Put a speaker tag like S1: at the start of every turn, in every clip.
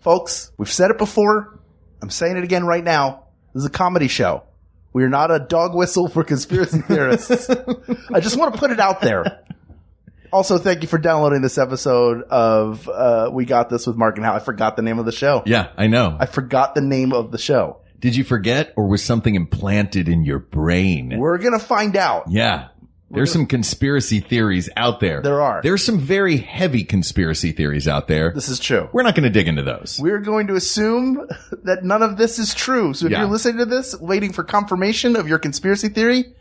S1: Folks, we've said it before. I'm saying it again right now. This is a comedy show. We are not a dog whistle for conspiracy theorists. I just want to put it out there. Also, thank you for downloading this episode of We Got This with Mark and Hal. I forgot the name of the show.
S2: Yeah, I know.
S1: I forgot the name of the show.
S2: Did you forget, or was something implanted in your brain?
S1: We're going to find out.
S2: Yeah. There's some conspiracy theories out there.
S1: There are.
S2: There's some very heavy conspiracy theories out there.
S1: This is true.
S2: We're not going to dig into those.
S1: We're going to assume that none of this is true. So if you're listening to this, waiting for confirmation of your conspiracy theory,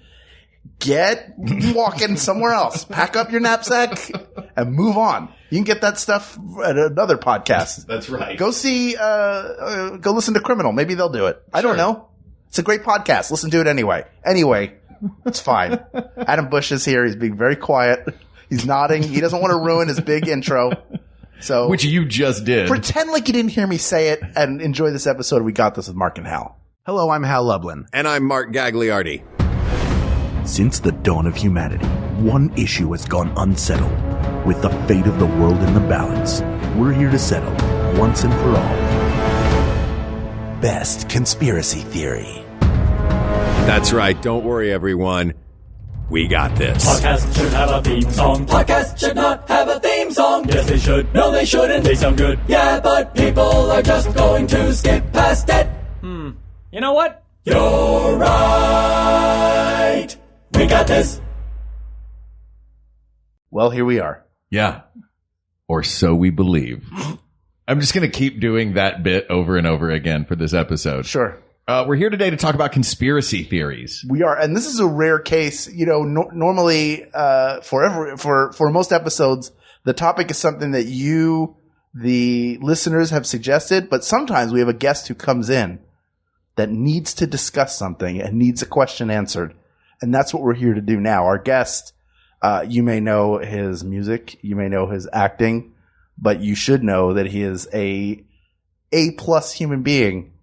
S1: get walking somewhere else. Pack up your knapsack and move on. You can get that stuff at another podcast.
S2: That's right.
S1: Go listen to Criminal. Maybe they'll do it. I don't know. It's a great podcast. Listen to it anyway. Anyway, it's fine. Adam Busch is here. He's being very quiet. He's nodding. He doesn't want to ruin his big intro. So,
S2: which you just did.
S1: Pretend like you didn't hear me say it and enjoy this episode. We Got This with Mark and Hal.
S3: Hello, I'm Hal Lublin.
S4: And I'm Mark Gagliardi.
S5: Since the dawn of humanity, one issue has gone unsettled. With the fate of the world in the balance, we're here to settle, once and for all, best conspiracy theory.
S4: That's right. Don't worry, everyone. We got this.
S6: Podcast should have a theme song. Podcast should not have a theme song. Yes, they should. No, they shouldn't. They sound good. Yeah, but people are just going to skip past it. You know what? You're right. We got this.
S1: Well, here we are.
S2: Yeah. Or so we believe. I'm just going to keep doing that bit over and over again for this episode.
S1: Sure.
S2: We're here today to talk about conspiracy theories.
S1: We are, and this is a rare case. You know, normally for most episodes, the topic is something that you, the listeners, have suggested. But sometimes we have a guest who comes in that needs to discuss something and needs a question answered, and that's what we're here to do now. Our guest, you may know his music, you may know his acting, but you should know that he is a A+ human being.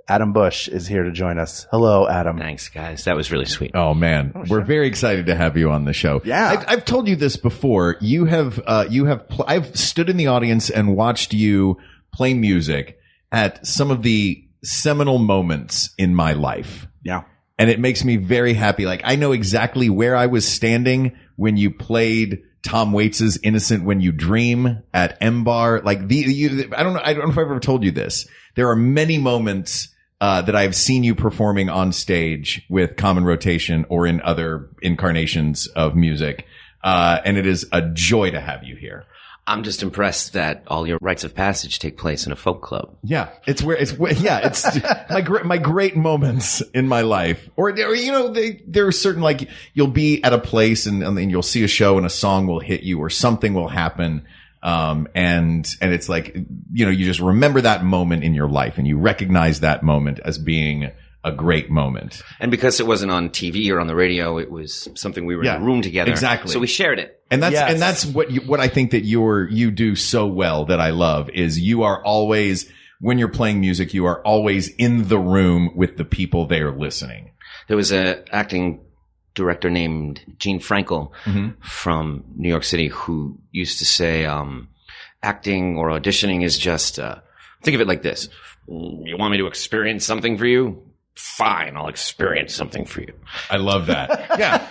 S1: Adam Busch is here to join us. Hello, Adam.
S7: Thanks, guys. That was really sweet.
S2: Oh man, we're very excited to have you on the show.
S1: Yeah,
S2: I've told you this before. I've stood in the audience and watched you play music at some of the seminal moments in my life.
S1: Yeah,
S2: and it makes me very happy. Like, I know exactly where I was standing when you played Tom Waits's "Innocent When You Dream" at M Bar. Like I don't know if I've ever told you this. There are many moments that I've seen you performing on stage with Common Rotation or in other incarnations of music. And it is a joy to have you here.
S7: I'm just impressed that all your rites of passage take place in a folk club.
S2: Yeah. It's my great moments in my life. Or you know, there are certain, like, you'll be at a place and you'll see a show and a song will hit you or something will happen. And it's like, you know, you just remember that moment in your life and you recognize that moment as being a great moment.
S7: And because it wasn't on TV or on the radio, it was something we were in a room together.
S2: Exactly.
S7: So we shared it.
S2: And that's what I think that you do so well, that I love, is you are always, when you're playing music, you are always in the room with the people there listening.
S7: There was a acting director named Gene Frankel from New York City who used to say, acting or auditioning is just, think of it like this. You want me to experience something for you? Fine, I'll experience something for you.
S2: I love that. Yeah.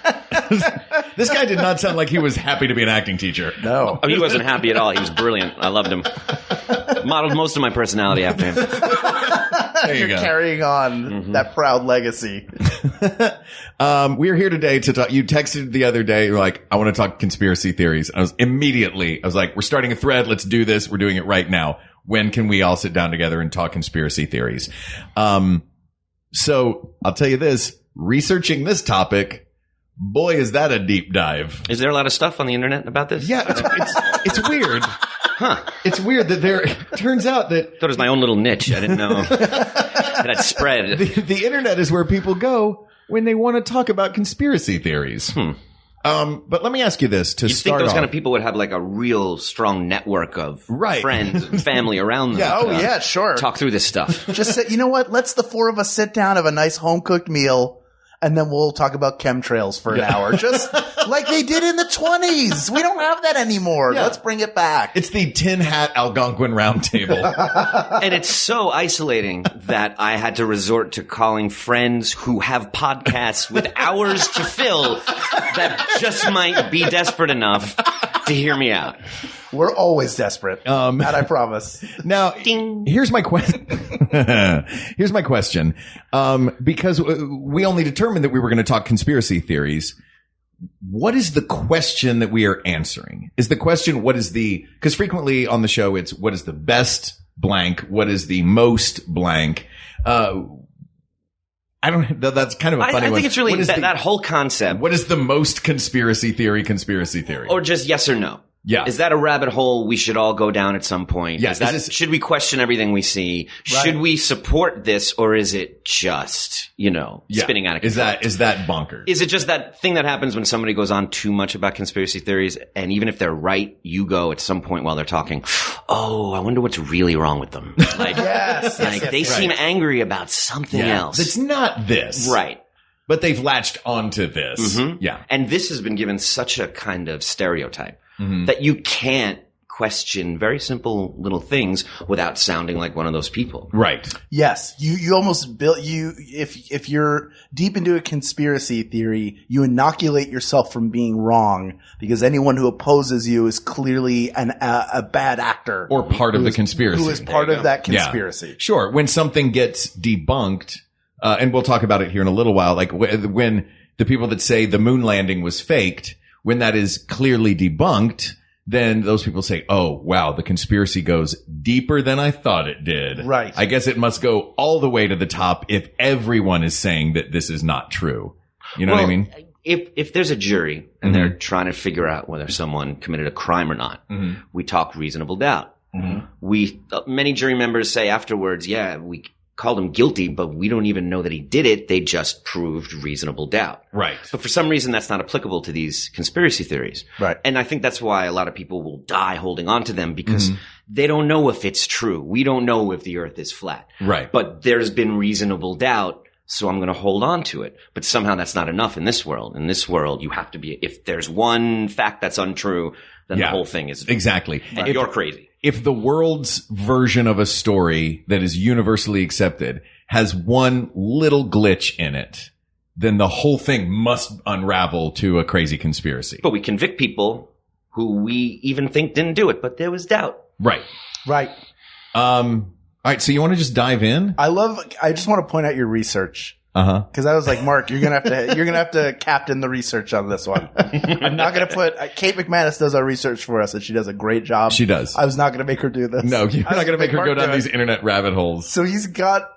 S2: This guy did not sound like he was happy to be an acting teacher.
S1: No.
S7: Oh, he wasn't happy at all. He was brilliant. I loved him. Modeled most of my personality after him.
S2: There you
S1: You're
S2: go.
S1: carrying on that proud legacy.
S2: We're here today to talk. You texted the other day, you're like, I want to talk conspiracy theories. I was like, we're starting a thread. Let's do this. We're doing it right now. When can we all sit down together and talk conspiracy theories? So I'll tell you this, researching this topic, boy, is that a deep dive.
S7: Is there a lot of stuff on the internet about this?
S2: Yeah, it's weird. Huh. It's weird that it turns out that...
S7: Thought it was my own little niche. I didn't know that I'd spread.
S2: The internet is where people go when they want to talk about conspiracy theories. But let me ask you this to
S7: you
S2: start
S7: think those
S2: off.
S7: kind of people would have like a real strong network of friends and family around them.
S1: Yeah,
S7: to,
S1: yeah, sure.
S7: Talk through this stuff.
S1: Just say, you know what? Let's the four of us sit down, have a nice home cooked meal, and then we'll talk about chemtrails for an hour. Just like they did in the 20s. We don't have that anymore.
S2: Yeah.
S1: Let's bring it back.
S2: It's the tin hat Algonquin round table.
S7: And it's so isolating that I had to resort to calling friends who have podcasts with hours to fill that just might be desperate enough to hear me out.
S1: We're always desperate. That I promise.
S2: Now,
S7: Ding.
S2: here's my question. Here's my question. Because we only determined that we were going to talk conspiracy theories. What is the question that we are answering? Is the question, because frequently on the show, it's what is the best blank? What is the most blank? That's kind of a funny one.
S7: I think it's really that whole concept.
S2: What is the most conspiracy theory?
S7: Or just yes or no.
S2: Yeah.
S7: Is that a rabbit hole we should all go down at some point?
S2: Yeah.
S7: Should we question everything we see?
S1: Right.
S7: Should we support this, or is it just, spinning out of control?
S2: Is that bonkers?
S7: Is it just that thing that happens when somebody goes on too much about conspiracy theories, and even if they're right, you go at some point while they're talking, oh, I wonder what's really wrong with them. Like,
S1: Yes.
S7: they seem angry about something else.
S2: It's not this.
S7: Right.
S2: But they've latched onto this.
S7: Mhm.
S2: Yeah.
S7: And this has been given such a kind of stereotype
S2: Mm-hmm.
S7: that you can't question very simple little things without sounding like one of those people.
S2: Right.
S1: Yes, you almost if you're deep into a conspiracy theory, you inoculate yourself from being wrong because anyone who opposes you is clearly a bad actor
S2: Or part of the conspiracy.
S1: who is part of that conspiracy.
S2: Yeah. Sure. When something gets debunked, and we'll talk about it here in a little while, like when the people that say the moon landing was faked, when that is clearly debunked, then those people say, oh, wow, the conspiracy goes deeper than I thought it did.
S1: Right.
S2: I guess it must go all the way to the top if everyone is saying that this is not true. You know what I mean?
S7: If there's a jury and they're trying to figure out whether someone committed a crime or not, we talk reasonable doubt. Many jury members say afterwards, yeah, we called him guilty, but we don't even know that he did it. They just proved reasonable doubt.
S2: Right.
S7: But for some reason, that's not applicable to these conspiracy theories.
S1: Right.
S7: And I think that's why a lot of people will die holding on to them because they don't know if it's true. We don't know if the earth is flat.
S2: Right.
S7: But there's been reasonable doubt, so I'm going to hold on to it. But somehow that's not enough in this world. In this world, you have to be, if there's one fact that's untrue, then the whole thing is
S2: exactly.
S7: And you're crazy.
S2: If the world's version of a story that is universally accepted has one little glitch in it, then the whole thing must unravel to a crazy conspiracy.
S7: But we convict people who we even think didn't do it, but there was doubt.
S2: Right.
S1: Right.
S2: All right. So you want to just dive in?
S1: I just want to point out your research.
S2: Uh-huh.
S1: I was like, Mark, you're gonna have to captain the research on this one. I'm not gonna put Kate McManus does our research for us, and she does a great job.
S2: She does.
S1: I was not gonna make her do this.
S2: No, you're not going to make her
S1: Mark
S2: go down
S1: do it.
S2: these internet rabbit holes.
S1: So you've got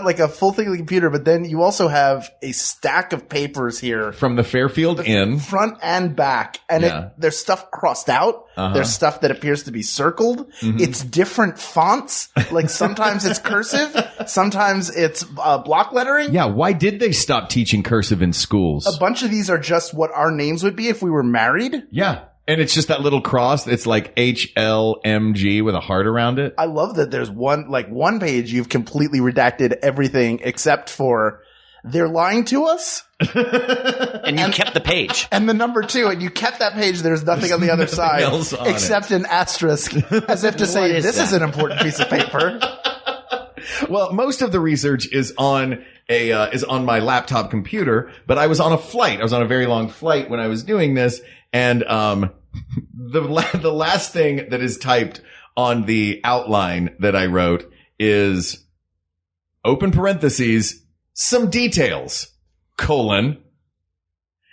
S1: like a full thing of the computer, but then you also have a stack of papers here,
S2: From the Fairfield Inn.
S1: front and back, and
S2: Yeah.
S1: there's stuff crossed out. There's stuff that appears to be circled. It's different fonts. Like sometimes it's cursive, sometimes it's block lettering.
S2: Yeah. Why did they stop teaching cursive in schools?
S1: A bunch of these are just what our names would be if we were married.
S2: Yeah. And it's just that little cross. It's like HLMG with a heart around it.
S1: I love that there's one page you've completely redacted everything except for they're lying to us.
S7: And you kept the page.
S1: And the number 2, and you kept that page. There's nothing on the other side
S2: else on
S1: except an asterisk, as if to say
S7: is
S1: this
S7: that?
S1: is an important piece of paper.
S2: Well, most of the research is on my laptop computer, but I was on a flight. I was on a very long flight when I was doing this, and the last thing that is typed on the outline that I wrote is open parentheses, some details, colon.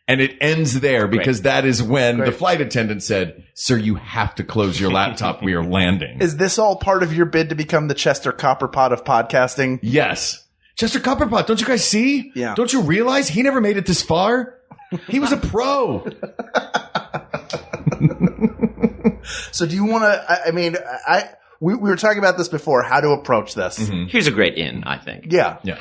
S2: And it ends there because that is when the flight attendant said, sir, you have to close your laptop. We are landing.
S1: Is this all part of your bid to become the Chester Copperpot of podcasting?
S2: Yes. Chester Copperpot, don't you guys see?
S1: Yeah.
S2: Don't you realize he never made it this far? He was a pro.
S1: So do you want to, we were talking about this before, how to approach this.
S7: Here's a great in, I think.
S1: Yeah.
S2: Yeah.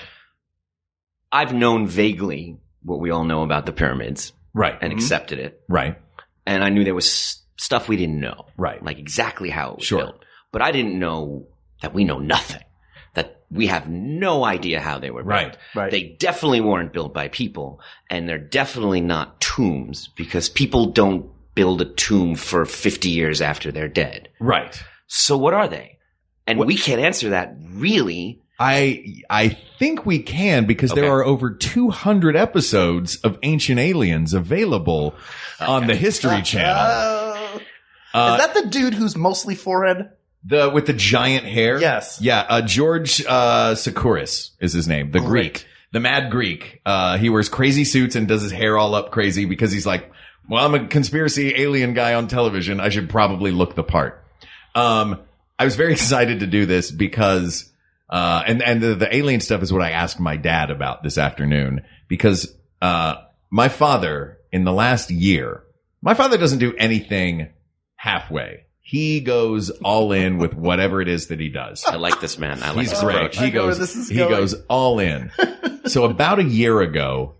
S7: I've known vaguely what we all know about the pyramids.
S2: Right.
S7: And accepted it.
S2: Right.
S7: And I knew there was stuff we didn't know.
S2: Right.
S7: Like exactly how it was
S2: Sure.
S7: built. But I didn't know that we know nothing. That we have no idea how they were built.
S1: Right.
S7: They definitely weren't built by people, and they're definitely not tombs, because people don't build a tomb for 50 years after they're dead.
S2: Right.
S7: So what are they? And we can't answer that, really.
S2: I think we can, because there are over 200 episodes of Ancient Aliens available on the History Channel.
S1: Is that the dude who's mostly forehead?
S2: With the giant hair?
S1: Yes.
S2: Yeah, George Sakouris is his name, the Greek. The Mad Greek. He wears crazy suits and does his hair all up crazy because he's like, well, I'm a conspiracy alien guy on television. I should probably look the part. I was very excited to do this because, and the alien stuff is what I asked my dad about this afternoon, because, my father in the last year, my father doesn't do anything halfway. He goes all in with whatever it is that he does.
S7: I like this man. I like
S2: He's
S7: this
S2: great.
S7: approach.
S2: He goes all in. So about a year ago,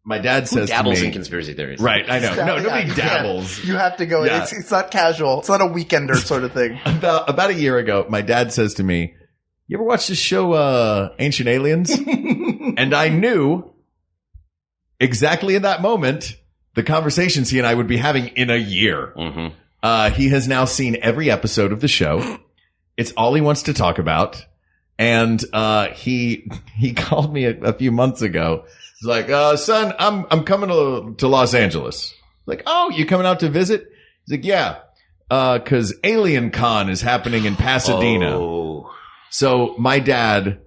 S2: my dad says to
S7: dabbles
S2: me,
S7: in conspiracy theories.
S2: Right, I know. No, nobody
S1: Yeah,
S2: dabbles.
S1: You have to go.
S2: Yeah.
S1: It's not casual. It's not a weekender sort of thing.
S2: About a year ago, my dad says to me, you ever watch this show, Ancient Aliens? And I knew exactly in that moment the conversations he and I would be having in a year.
S7: Mm-hmm.
S2: He has now seen every episode of the show. It's all he wants to talk about. And he called me a few months ago. He's like, son, I'm coming to Los Angeles. Like, oh, you coming out to visit? He's like, yeah, cause Alien Con is happening in Pasadena.
S7: Oh.
S2: So my dad,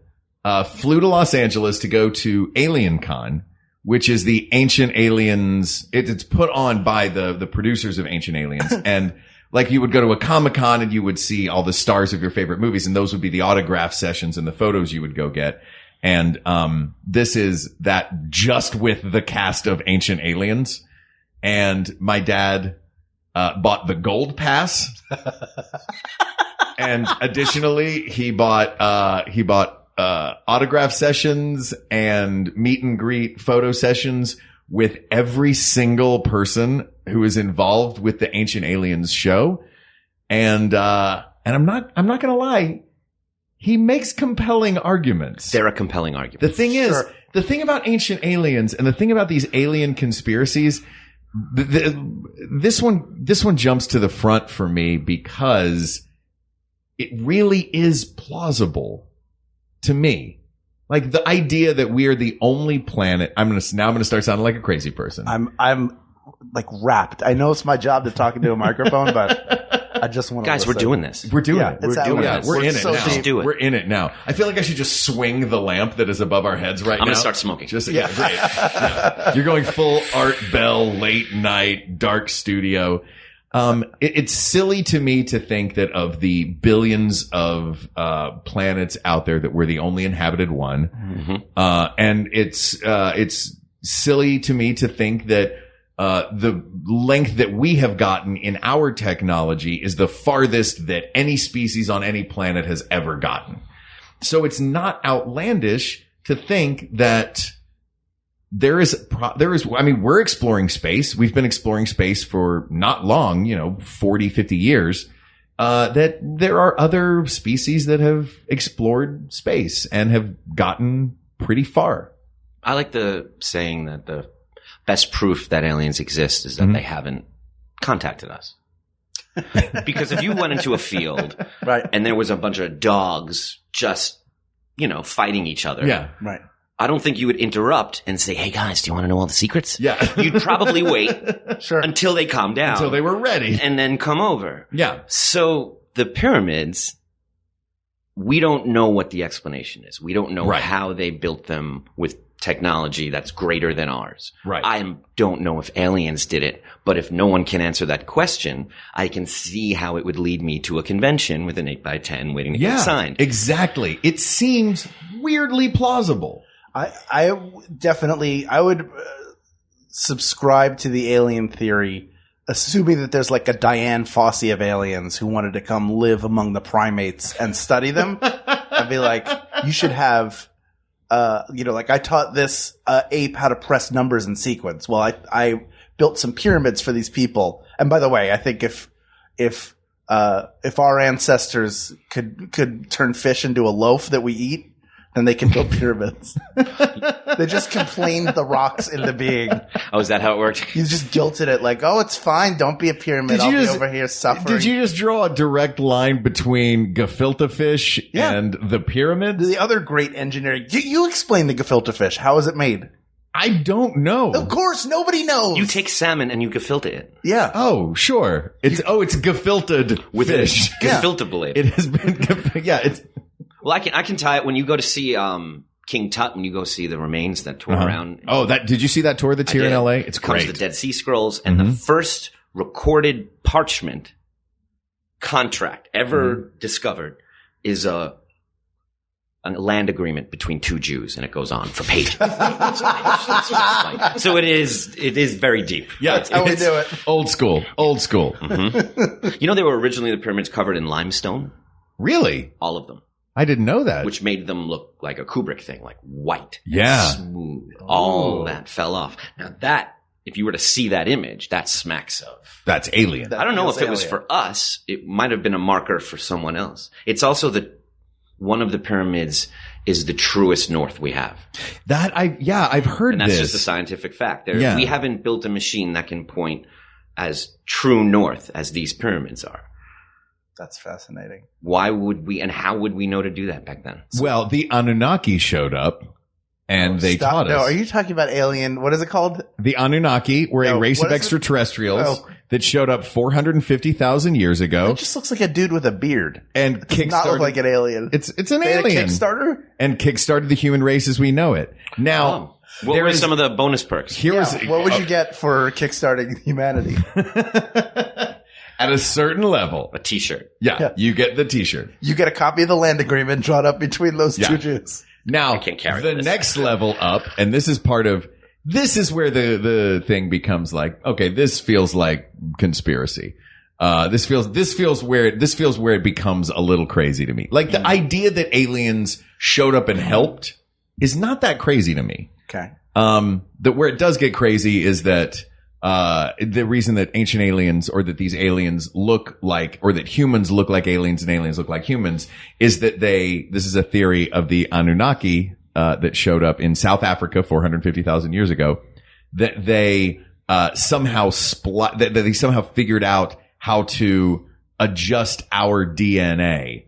S2: flew to Los Angeles to go to Alien Con, which is the Ancient Aliens. It's put on by the producers of Ancient Aliens. And like you would go to a Comic-Con and you would see all the stars of your favorite movies, and those would be the autograph sessions and the photos you would go get. And this is that just with the cast of Ancient Aliens. And my dad bought the gold pass. And additionally, he bought autograph sessions and meet and greet photo sessions with every single person who is involved with the Ancient Aliens show. And I'm not going to lie. He makes compelling arguments.
S7: They're a compelling argument.
S2: The thing is, the thing about Ancient Aliens and the thing about these alien conspiracies, this one jumps to the front for me because it really is plausible to me. Like the idea that we are the only planet. I'm going to start sounding like a crazy person.
S1: I'm like wrapped. I know it's my job to talk into a microphone, but I just want to
S7: Guys, we're doing this.
S2: We're doing
S1: Yeah,
S2: it.
S1: it's
S2: We're doing
S1: happening.
S2: it. We're in it
S1: so
S2: now.
S1: deep.
S7: Just do it.
S2: We're in it now. I feel like I should just swing the lamp that is above our heads right now.
S7: I'm going to start smoking.
S2: Great. Yeah. You're going full Art Bell, late night, dark studio. It's silly to me to think that of the billions of planets out there that we're the only inhabited one.
S7: Mm-hmm.
S2: And it's silly to me to think that the length that we have gotten in our technology is the farthest that any species on any planet has ever gotten. So it's not outlandish to think that there is, I mean, we're exploring space. We've been exploring space for not long, 40, 50 years, that there are other species that have explored space and have gotten pretty far.
S7: I like the saying that the best proof that aliens exist is that they haven't contacted us. Because if you went into a field
S1: Right.
S7: and there was a bunch of dogs just, fighting each other.
S2: Yeah.
S1: Right.
S7: I don't think you would interrupt and say, hey guys, do you want to know all the secrets?
S2: Yeah.
S7: You'd probably wait
S1: Sure.
S7: until they calm down.
S2: Until they were ready.
S7: and then come over.
S2: Yeah.
S7: So the pyramids, we don't know what the explanation is. We don't know
S2: Right.
S7: how they built them with technology that's greater than ours.
S2: Right.
S7: I don't know if aliens did it, but if no one can answer that question, I can see how it would lead me to a convention with an 8x10 waiting to get signed.
S2: Exactly. It seems weirdly plausible.
S1: I would subscribe to the alien theory, assuming that there's like a Diane Fossey of aliens who wanted to come live among the primates and study them. I'd be like, you should have, like I taught this ape how to press numbers in sequence. Well, I built some pyramids for these people. And by the way, I think if if our ancestors could turn fish into a loaf that we eat, then they can build pyramids. They just complained the rocks into being.
S7: Oh, is that how it worked?
S1: You just guilted it like, oh, it's fine. Don't be a pyramid. I'll be over here suffering.
S2: Did you just draw a direct line between gefilte fish
S1: Yeah.
S2: and the pyramids?
S1: The other great engineering. You explain the gefilte fish. How is it made?
S2: I don't know.
S1: Of course, nobody knows.
S7: You take salmon and you gefilte it.
S1: Yeah.
S2: Oh, sure. It's gefilted
S7: With
S2: fish.
S1: Yeah.
S7: Gefilte blade.
S2: It has been, it's,
S7: Well, I can tie it when you go to see King Tut, when you go see the remains that tour around.
S2: oh, did you see that tour that's
S7: I
S2: here in
S7: did.
S2: LA? It's
S7: It comes
S2: great.
S7: the Dead Sea Scrolls, and the first recorded parchment contract ever discovered is a land agreement between two Jews, and it goes on for pages. So it is very deep.
S2: Yeah,
S1: That's how we do it.
S2: Old school.
S7: You know, they were originally the pyramids covered in limestone,
S2: Really?
S7: all of them,
S2: I didn't know that.
S7: which made them look like a Kubrick thing, like white,
S2: Yeah.
S7: smooth. All that fell off. Now that, if you were to see that image, that smacks of.
S2: That's alien.
S7: I don't know if
S1: feels
S7: it was
S1: alien.
S7: for us. It might have been a marker for someone else. It's also one of the pyramids is the truest north we have.
S2: I've heard
S7: And that's
S2: this.
S7: just a scientific fact.
S2: Yeah.
S7: We haven't built a machine that can point as true north as these pyramids are.
S1: That's fascinating.
S7: Why would we, and how would we know to do that back then?
S2: Well, the Anunnaki showed up and they
S1: Stop.
S2: taught us.
S1: No, are you talking about alien? What is it called?
S2: The Anunnaki were a
S1: No,
S2: race
S1: what
S2: of
S1: is it?
S2: extraterrestrials
S1: Oh.
S2: that showed up 450,000 years ago
S1: It just looks like a dude with a beard.
S2: and
S1: Does not look
S2: kickstarted.
S1: like an alien.
S2: It's an
S1: They had a
S2: alien
S1: Kickstarter?
S2: and kickstarted the human race as we know it. Now,
S7: What
S2: there
S7: were
S2: is-
S7: some of the bonus perks?
S2: here
S1: Yeah.
S2: was
S1: What would you get for kickstarting humanity?
S2: at a certain level.
S7: A t-shirt.
S2: Yeah, you get the T-shirt.
S1: You get a copy of the land agreement drawn up between those
S2: Yeah.
S1: two Jews.
S2: Now,
S7: I can't carry
S2: the
S7: this.
S2: next level up, and this is part of, this is where the thing becomes like, okay, this feels like conspiracy. This feels where it becomes a little crazy to me. Like the idea that aliens showed up and helped is not that crazy to me.
S1: Okay.
S2: That where it does get crazy is that, the reason that ancient aliens or that these aliens look like, or that humans look like aliens and aliens look like humans is that this is a theory of the Anunnaki, that showed up in South Africa 450,000 years ago, that they, somehow that they somehow figured out how to adjust our DNA.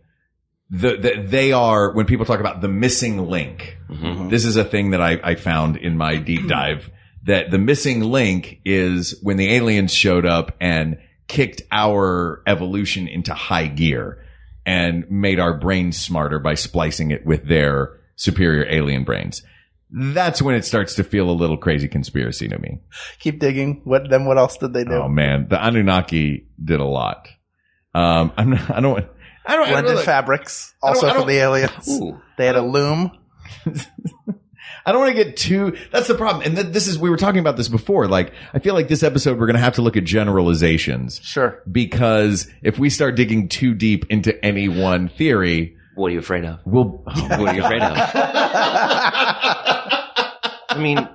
S2: That they are, when people talk about the missing link, this is a thing that I found in my deep dive, that the missing link is when the aliens showed up and kicked our evolution into high gear and made our brains smarter by splicing it with their superior alien brains. That's when it starts to feel a little crazy conspiracy to me.
S1: Keep digging. What else did they do?
S2: Oh man, the Anunnaki did a lot. I don't
S1: Blended fabrics, also from the aliens.
S7: Ooh.
S1: They had a loom.
S2: I don't want to get too, that's the problem. And we were talking about this before. Like, I feel like this episode, we're going to have to look at generalizations.
S1: Sure.
S2: Because if we start digging too deep into any one theory,
S7: What are you afraid of?
S2: we'll,
S7: What are you afraid of? I mean,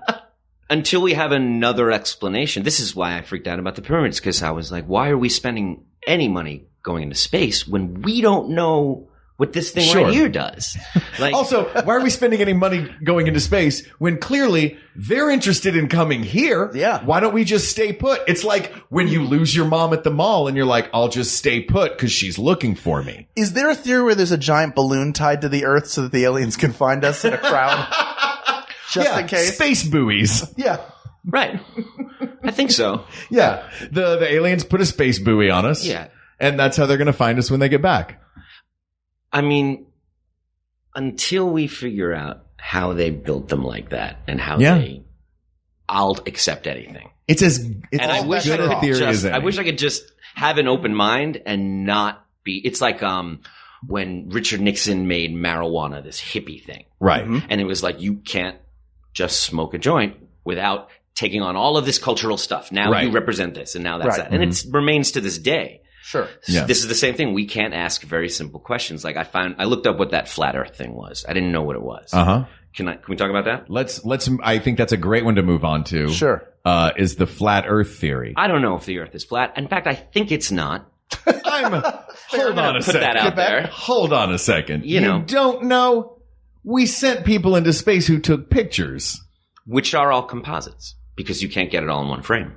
S7: until we have another explanation. This is why I freaked out about the pyramids, because I was like, why are we spending any money going into space when we don't know what this thing
S2: Sure.
S7: right here does? Like,
S2: also, why are we spending any money going into space when clearly they're interested in coming here?
S1: Yeah.
S2: Why don't we just stay put? It's like when you lose your mom at the mall and you're like, I'll just stay put because she's looking for me.
S1: Is there a theory where there's a giant balloon tied to the Earth so that the aliens can find us in a crowd? Just in case?
S2: Space buoys.
S1: Yeah.
S7: right. I think so.
S2: Yeah. The aliens put a space buoy on us.
S7: Yeah.
S2: And that's how they're going to find us when they get back.
S7: I mean, until we figure out how they built them like that and how I'll accept anything.
S2: It's as
S7: I wish
S2: good a theory as any.
S7: I wish I could just have an open mind and not be. It's like when Richard Nixon made marijuana this hippie thing,
S2: Right.
S7: and it was like you can't just smoke a joint without taking on all of this cultural stuff. Now
S2: Right.
S7: you represent this, and now that's
S1: Right.
S7: that, and it remains to this day.
S1: Sure.
S2: Yeah.
S7: This is the same thing. We can't ask very simple questions. Like I looked up what that flat Earth thing was. I didn't know what it was.
S2: Uh-huh.
S7: Can we talk about that?
S2: Let's, I think that's a great one to move on to.
S1: Sure.
S2: Is the flat earth theory.
S7: I don't know if the Earth is flat. In fact, I think it's not.
S2: Hold on a
S7: Put that
S2: second.
S7: out there.
S2: Hold on a second.
S7: You know.
S2: don't know? We sent people into space who took pictures.
S7: Which are all composites, because you can't get it all in one frame.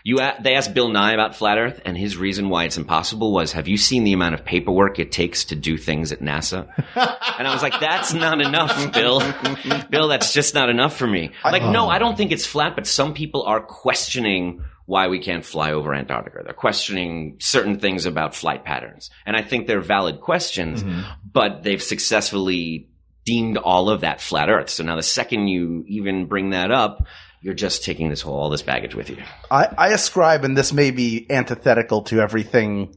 S7: They asked Bill Nye about flat Earth, and his reason why it's impossible was, have you seen the amount of paperwork it takes to do things at NASA? And I was like, that's not enough, Bill. Bill, that's just not enough for me. No, I don't think it's flat, but some people are questioning why we can't fly over Antarctica. They're questioning certain things about flight patterns. And I think they're valid questions, but they've successfully deemed all of that flat Earth. So now the second you even bring that up, you're just taking all this baggage with you.
S1: I ascribe, and this may be antithetical to everything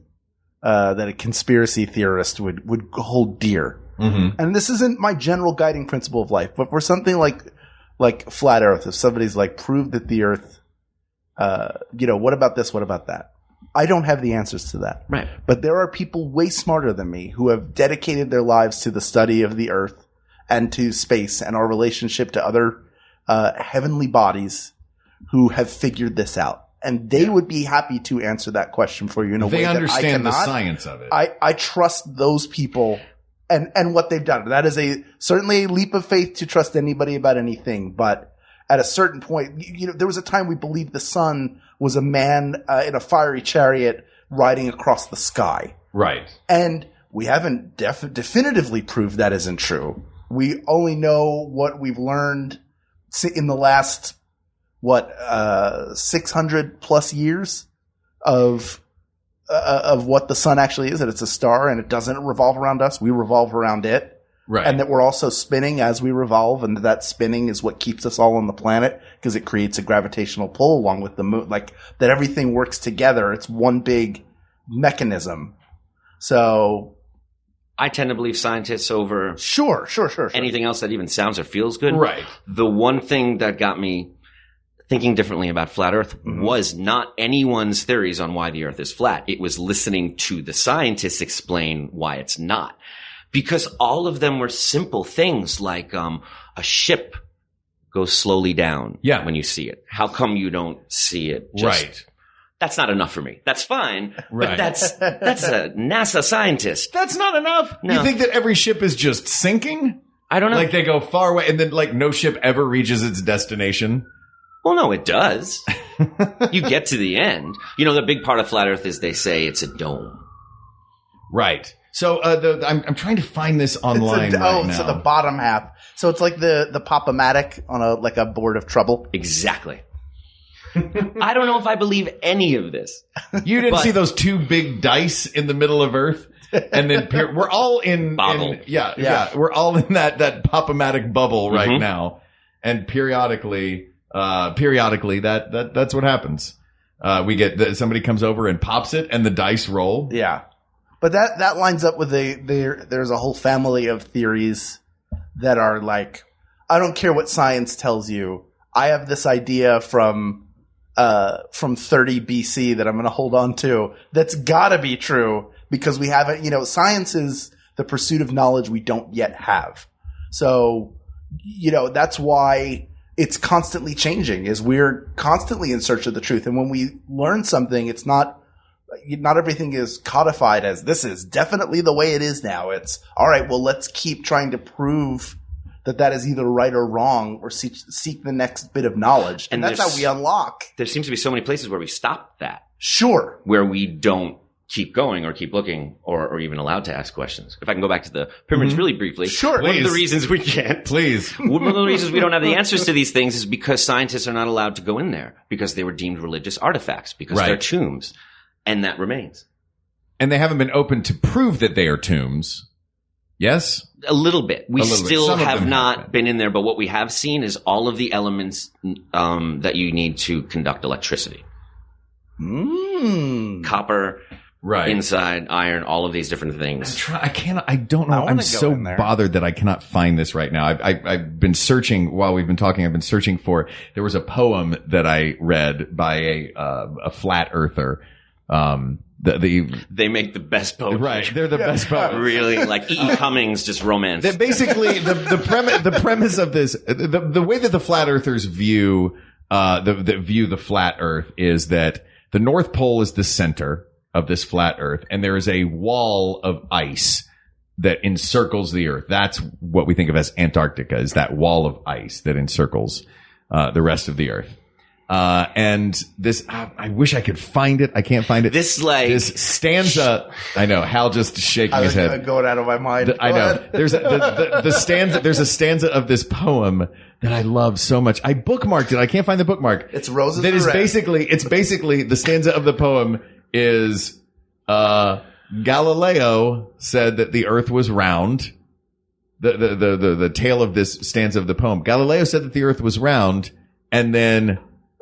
S1: that a conspiracy theorist would hold dear. And this isn't my general guiding principle of life, but for something like flat Earth, if somebody's like, prove that the Earth, what about this? What about that? I don't have the answers to that.
S7: Right.
S1: But there are people way smarter than me who have dedicated their lives to the study of the Earth and to space and our relationship to other heavenly bodies who have figured this out. And they would be happy to answer that question for you in a way that I cannot.
S2: They understand the science of it.
S1: I trust those people and what they've done. That is certainly a leap of faith to trust anybody about anything. But at a certain point, there was a time we believed the sun was a man in a fiery chariot riding across the sky.
S2: Right.
S1: And we haven't definitively proved that isn't true. We only know what we've learned in the last, 600 plus years of what the sun actually is, that it's a star and it doesn't revolve around us. We revolve around it.
S2: Right.
S1: And that we're also spinning as we revolve, and that spinning is what keeps us all on the planet because it creates a gravitational pull along with the moon. Like that everything works together. It's one big mechanism. So
S7: I tend to believe scientists over
S1: sure.
S7: anything else that even sounds or feels good.
S2: Right.
S7: The one thing that got me thinking differently about flat Earth was not anyone's theories on why the Earth is flat. It was listening to the scientists explain why it's not. Because all of them were simple things like a ship goes slowly down when you see it. How come you don't see it?
S2: Right.
S7: That's not enough for me. That's fine.
S2: Right.
S7: But that's a NASA scientist.
S2: That's not enough.
S7: No.
S2: You think that every ship is just sinking?
S7: I don't know.
S2: Like they go far away and then like no ship ever reaches its destination?
S7: Well, no, it does. You get to the end. The big part of flat Earth is they say it's a dome.
S2: Right. So I'm trying to find this online right now.
S1: So the bottom half. So it's like the Pop-O-Matic on a board of trouble.
S7: Exactly. I don't know if I believe any of this.
S2: You didn't see those two big dice in the middle of Earth? And then we're all in
S7: bubble.
S2: We're all in that Pop-O-Matic bubble right now. And periodically that's what happens. We get somebody comes over and pops it and the dice roll.
S1: Yeah. But that lines up with there's a whole family of theories that are like, I don't care what science tells you. I have this idea from 30 BC that I'm going to hold on to. That's got to be true because we haven't, science is the pursuit of knowledge we don't yet have. So, that's why it's constantly changing, is we're constantly in search of the truth. And when we learn something, it's not everything is codified as this is definitely the way it is now. It's all right. Well, let's keep trying to prove that is either right or wrong, or seek the next bit of knowledge. And that's how we unlock.
S7: There seems to be so many places where we stop that.
S1: Sure.
S7: Where we don't keep going or keep looking or even allowed to ask questions. If I can go back to the pyramids really briefly.
S1: Sure.
S7: One of the reasons we can't.
S2: Please.
S7: One of the reasons we don't have the answers to these things is because scientists are not allowed to go in there because they were deemed religious artifacts because they're tombs. And that remains.
S2: And they haven't been open to prove that they are tombs. Yes?
S7: A little bit. We still have not
S2: have
S7: been in there, but what we have seen is all of the elements that you need to conduct electricity. Copper, inside, iron, all of these different things.
S2: I don't know. I'm so bothered that I cannot find this right now. I've been searching while we've been talking. I've been searching for, there was a poem that I read by a flat earther.
S7: They make the best poetry.
S2: Right. They're the best poets.
S7: Really, like E.E. Cummings, just romance.
S2: Basically, the premise of this, the way that the flat earthers view the flat earth is that the North Pole is the center of this flat Earth, and there is a wall of ice that encircles the Earth. That's what we think of as Antarctica, is that wall of ice that encircles the rest of the Earth. And this, I wish I could find it. I can't find it.
S7: This
S2: stanza. I know Hal just shaking his head.
S1: Going out of my mind.
S2: I know. There's the stanza. There's a stanza of this poem that I love so much. I bookmarked it. I can't find the bookmark.
S1: It's roses.
S2: That is
S1: red.
S2: it's basically the stanza of the poem is, Galileo said that the Earth was round. The tale of this stanza of the poem. Galileo said that the Earth was round, and then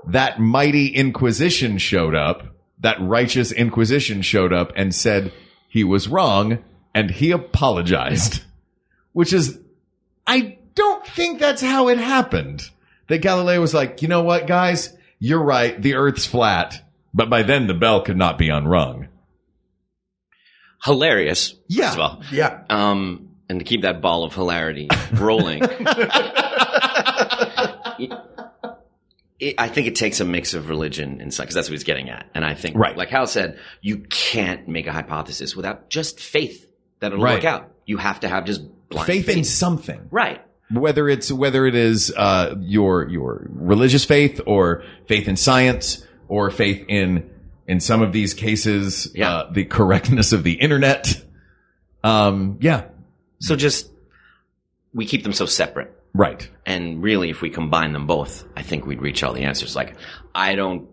S2: that mighty Inquisition showed up. That righteous Inquisition showed up and said he was wrong, and he apologized. Which is, I don't think that's how it happened. That Galileo was like, you know what, guys? You're right. The Earth's flat. But by then, the bell could not be unrung.
S7: Hilarious.
S2: Yeah.
S7: First of all.
S1: Yeah.
S7: And to keep that ball of hilarity rolling. I think it takes a mix of religion and science, because that's what he's getting at. And I think,
S2: right,
S7: like Hal said, you can't make a hypothesis without just faith that it'll
S2: right.
S7: work out. You have to have just blind
S2: faith in something.
S7: Right.
S2: Whether it is your religious faith, or faith in science, or faith in some of these cases, the correctness of the internet.
S7: So just, we keep them so separate.
S2: Right.
S7: And really, if we combine them both, I think we'd reach all the answers. Like, I don't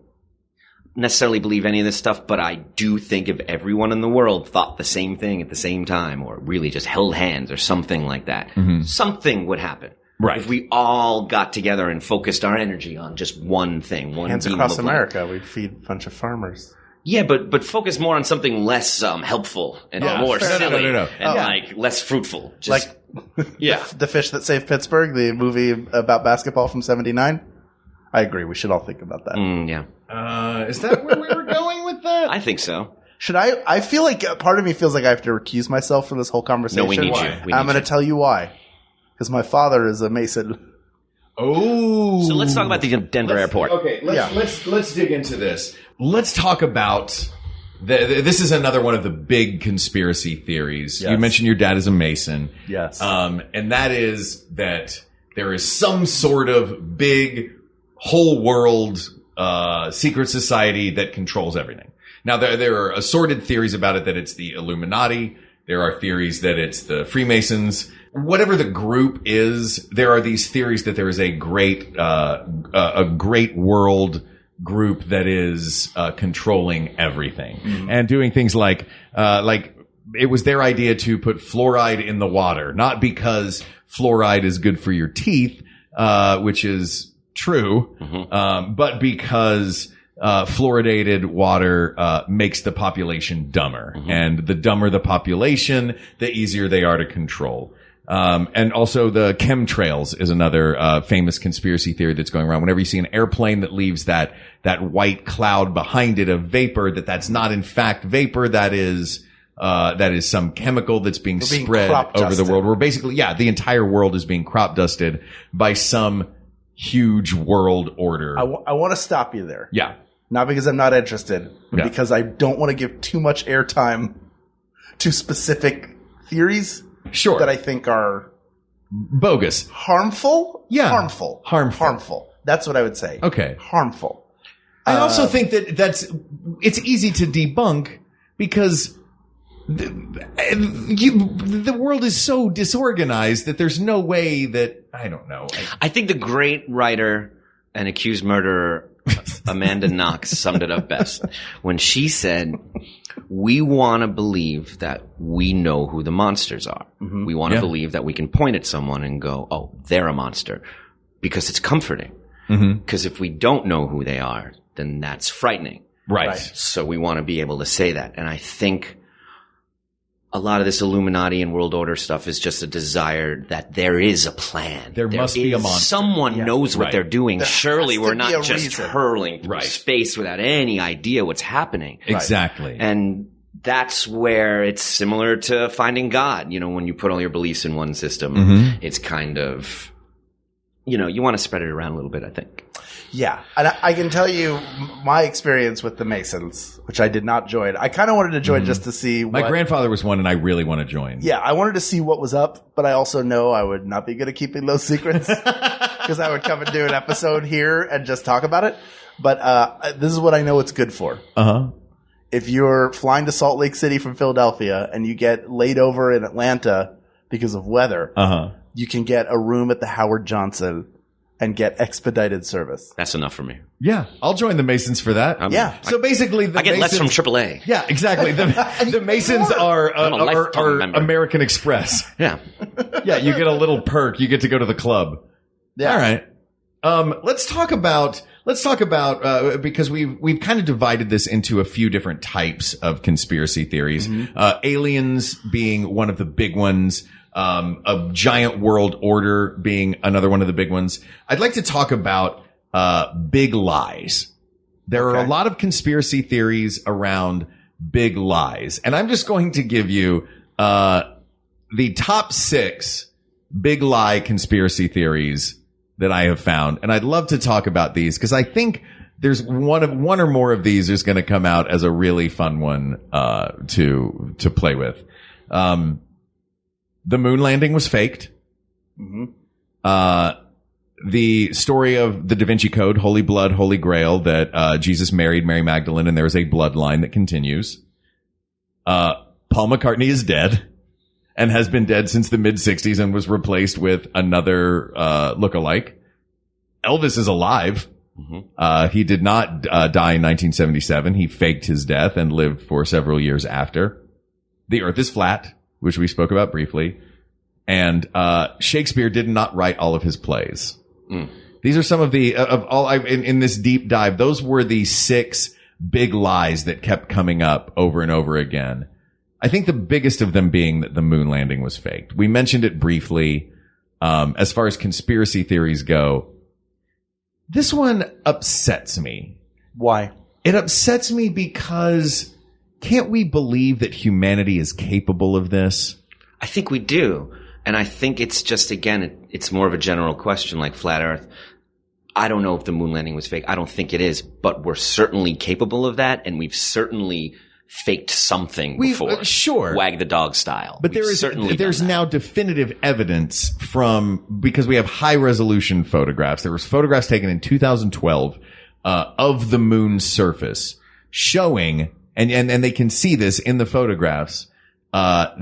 S7: necessarily believe any of this stuff, but I do think if everyone in the world thought the same thing at the same time, or really just held hands or something like that, something would happen.
S2: Right.
S7: If we all got together and focused our energy on just one thing, one
S1: hands
S7: beam
S1: across
S7: of light.
S1: America, we'd feed a bunch of farmers.
S7: Yeah, but focus more on something less helpful and more silly
S2: no.
S7: and like less fruitful. Just,
S1: Like
S7: the
S1: fish that saved Pittsburgh, the movie about basketball from '79. I agree. We should all think about that.
S2: Is that where we were going with that?
S7: I think so.
S1: Should I? I feel like part of me feels like I have to recuse myself from this whole conversation.
S7: No, we need
S1: Why?
S7: you.
S1: I'm going to tell you why. Because my father is a Mason.
S2: Oh.
S7: So let's talk about the Denver airport.
S2: Okay, let's dig into this. Let's talk about this is another one of the big conspiracy theories.
S1: Yes.
S2: You mentioned your dad is a Mason.
S1: Yes.
S2: And that is that there is some sort of big whole world secret society that controls everything. Now there are assorted theories about it, that it's the Illuminati. There are theories that it's the Freemasons. Whatever the group is, there are these theories that there is a great world group that is controlling everything and doing things like it was their idea to put fluoride in the water, not because fluoride is good for your teeth, which is true, but because fluoridated water makes the population dumber, and the dumber the population, the easier they are to control. And also the chemtrails is another famous conspiracy theory that's going around. Whenever you see an airplane that leaves that white cloud behind it of vapor, that's not in fact vapor, that is some chemical that's being spread over the world. Where basically, the entire world is being crop dusted by some huge world order.
S1: I want to stop you there.
S2: Yeah.
S1: Not because I'm not interested, but because I don't want to give too much airtime to specific theories that I think are
S2: bogus.
S1: Harmful?
S2: Yeah.
S1: Harmful. That's what I would say.
S2: Okay.
S1: Harmful.
S2: I also think that it's easy to debunk because the world is so disorganized that there's no way that, I don't know.
S7: I think the great writer and accused murderer Amanda Knox summed it up best when she said, we want to believe that we know who the monsters are. We want to believe that we can point at someone and go, oh, they're a monster, because it's comforting. Because if we don't know who they are, then that's frightening.
S2: Right.
S7: So we want to be able to say that. And I think a lot of this Illuminati and world order stuff is just a desire that there is a plan.
S2: There must be a monster.
S7: Someone knows what they're doing. Surely we're not just
S1: reason.
S7: hurling through space without any idea what's happening.
S2: Exactly.
S7: And that's where it's similar to finding God. You know, when you put all your beliefs in one system, it's kind of you want to spread it around a little bit, I think.
S1: Yeah. And I can tell you my experience with the Masons, which I did not join. I kind of wanted to join just to see
S2: My grandfather was one, and I really want to join.
S1: Yeah, I wanted to see what was up, but I also know I would not be good at keeping those secrets because I would come and do an episode here and just talk about it. But this is what I know it's good for.
S2: Uh-huh.
S1: If you're flying to Salt Lake City from Philadelphia and you get laid over in Atlanta because of weather, you can get a room at the Howard Johnson and get expedited service.
S7: That's enough for me.
S2: Yeah, I'll join the Masons for that.
S1: Yeah.
S2: So basically,
S7: I get less from AAA.
S2: Yeah, exactly. The Masons are
S7: member.
S2: American Express.
S7: Yeah.
S2: Yeah, you get a little perk. You get to go to the club.
S1: Yeah.
S2: All right. Let's talk about because we've kind of divided this into a few different types of conspiracy theories. Aliens being one of the big ones. A giant world order being another one of the big ones. I'd like to talk about big lies. There are a lot of conspiracy theories around big lies, and I'm just going to give you the top 6 big lie conspiracy theories that I have found, and I'd love to talk about these because I think there's one or more of these is going to come out as a really fun one to play with. The moon landing was faked. The story of the Da Vinci Code, Holy Blood, Holy Grail, that Jesus married Mary Magdalene, and there's a bloodline that continues. Paul McCartney is dead and has been dead since the mid-'60s and was replaced with another lookalike. Elvis is alive. He did not die in 1977. He faked his death and lived for several years after. The Earth is flat, which we spoke about briefly. And Shakespeare did not write all of his plays. These are some of the in this deep dive. Those were the 6 big lies that kept coming up over and over again. I think the biggest of them being that the moon landing was faked. We mentioned it briefly. As far as conspiracy theories go, this one upsets me.
S1: Why?
S2: It upsets me because can't we believe that humanity is capable of this?
S7: I think we do. And I think it's just, again, it's more of a general question like flat Earth. I don't know if the moon landing was fake. I don't think it is, but we're certainly capable of that. And we've certainly faked something before.
S2: Sure.
S7: Wag the dog style.
S2: But there's now definitive evidence because we have high resolution photographs. There was photographs taken in 2012 of the moon's surface showing, and they can see this in the photographs. There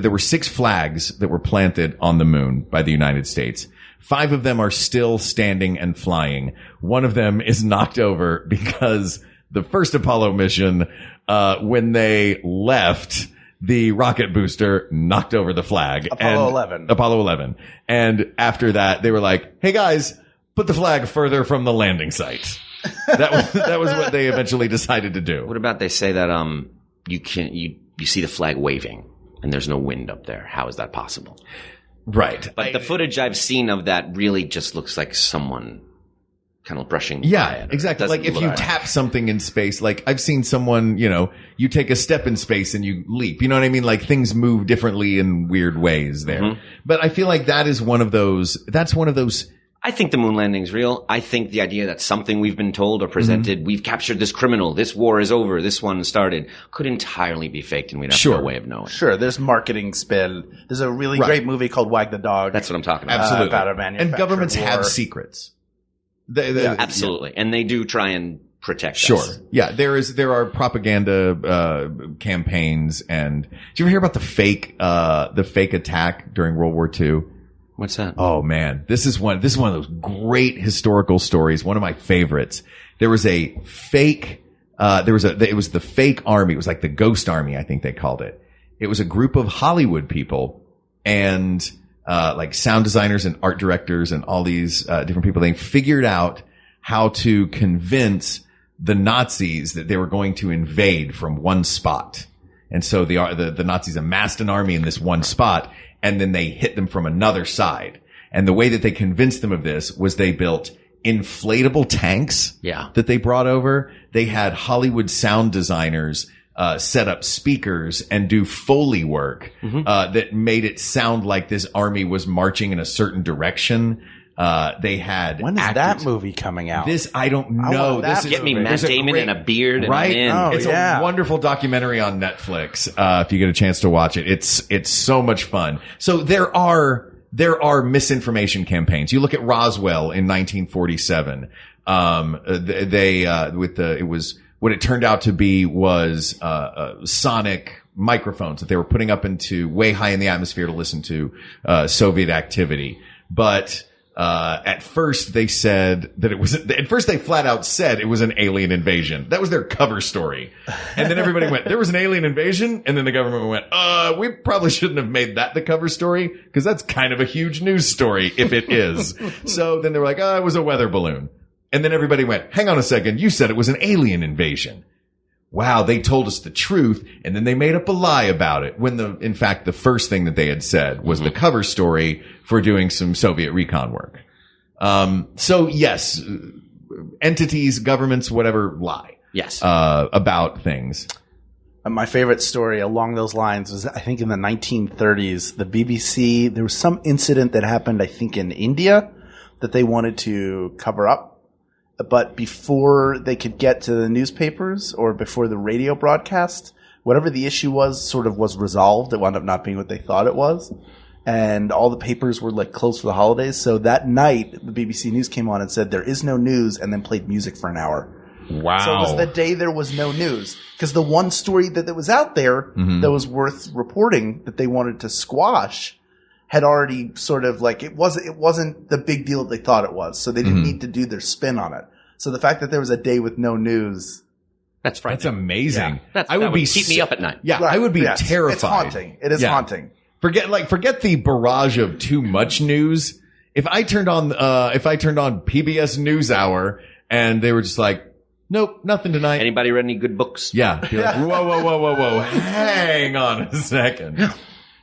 S2: were 6 flags that were planted on the moon by the United States. 5 of them are still standing and flying. One of them is knocked over because the first Apollo mission, when they left, the rocket booster knocked over the flag.
S1: Apollo 11.
S2: And after that, they were like, hey guys, put the flag further from the landing site. That was what they eventually decided to do.
S7: What about they say that, you see the flag waving and there's no wind up there. How is that possible?
S2: Right.
S7: But the footage I've seen of that really just looks like someone kind of brushing by
S2: Yeah,
S7: it.
S2: exactly. Like if you tap something in space, like I've seen someone, you take a step in space and you leap. You know what I mean? Like things move differently in weird ways there. But I feel like that's one of those.
S7: I think the moon landing's real. I think the idea that something we've been told or presented, we've captured this criminal, this war is over, this one started, could entirely be faked and we'd have no way of knowing.
S1: Sure, there's marketing spin. There's a really great movie called Wag the Dog.
S7: That's what I'm talking about.
S2: Absolutely.
S1: About a manufactured
S2: and governments
S1: war.
S2: have secrets.
S7: Absolutely. And they do try and protect
S2: Sure.
S7: us.
S2: Yeah, there are propaganda campaigns, and did you ever hear about the fake attack during World War II?
S7: What's that?
S2: Oh man, this is one of those great historical stories. One of my favorites. There was a fake. It was the fake army. It was like the ghost army, I think they called it. It was a group of Hollywood people and like sound designers and art directors and all these different people. They figured out how to convince the Nazis that they were going to invade from one spot. And so the Nazis amassed an army in this one spot, and then they hit them from another side. And the way that they convinced them of this was they built inflatable tanks that they brought over. They had Hollywood sound designers set up speakers and do Foley work that made it sound like this army was marching in a certain direction. They had
S1: When is that movie coming out?
S2: This I don't know.
S1: that
S2: This
S7: Get me Matt
S2: there's a
S7: Damon
S2: great-
S7: and a beard and
S2: right?
S7: I'm in.
S2: It's
S1: yeah.
S2: a wonderful documentary on Netflix. If you get a chance to watch it, it's so much fun. So there are misinformation campaigns. You look at Roswell in 1947. It was what it turned out to be was sonic microphones that they were putting up into way high in the atmosphere to listen to Soviet activity. But at first they said that it was, at first they flat out said it was an alien invasion. That was their cover story. And then everybody went, there was an alien invasion? And then the government went, we probably shouldn't have made that the cover story because that's kind of a huge news story if it is. So then they were like, it was a weather balloon. And then everybody went, hang on a second, you said it was an alien invasion. Wow, they told us the truth, and then they made up a lie about it, when in fact, the first thing that they had said was the cover story for doing some Soviet recon work. So yes, entities, governments, whatever, lie.
S7: Yes.
S2: About things.
S1: My favorite story along those lines was, I think in the 1930s, the BBC, there was some incident that happened, I think in India, that they wanted to cover up. But before they could get to the newspapers or before the radio broadcast, whatever the issue was sort of was resolved. It wound up not being what they thought it was. And all the papers were like closed for the holidays. So that night, the BBC News came on and said, there is no news, and then played music for an hour.
S2: Wow.
S1: So it was the day there was no news. Because the one story that was out there that was worth reporting that they wanted to squash had already sort of like, it wasn't the big deal that they thought it was. So they didn't need to do their spin on it. So the fact that there was a day with no news.
S7: That's frightening.
S2: That's amazing.
S7: Yeah.
S2: I would
S7: keep me up at night.
S2: Yeah, I would be terrified.
S1: It's haunting. It is haunting.
S2: Forget the barrage of too much news. If I turned on PBS NewsHour and they were just like, nope, nothing tonight.
S7: Anybody read any good books?
S2: Yeah. Be like, whoa. Hang on a second.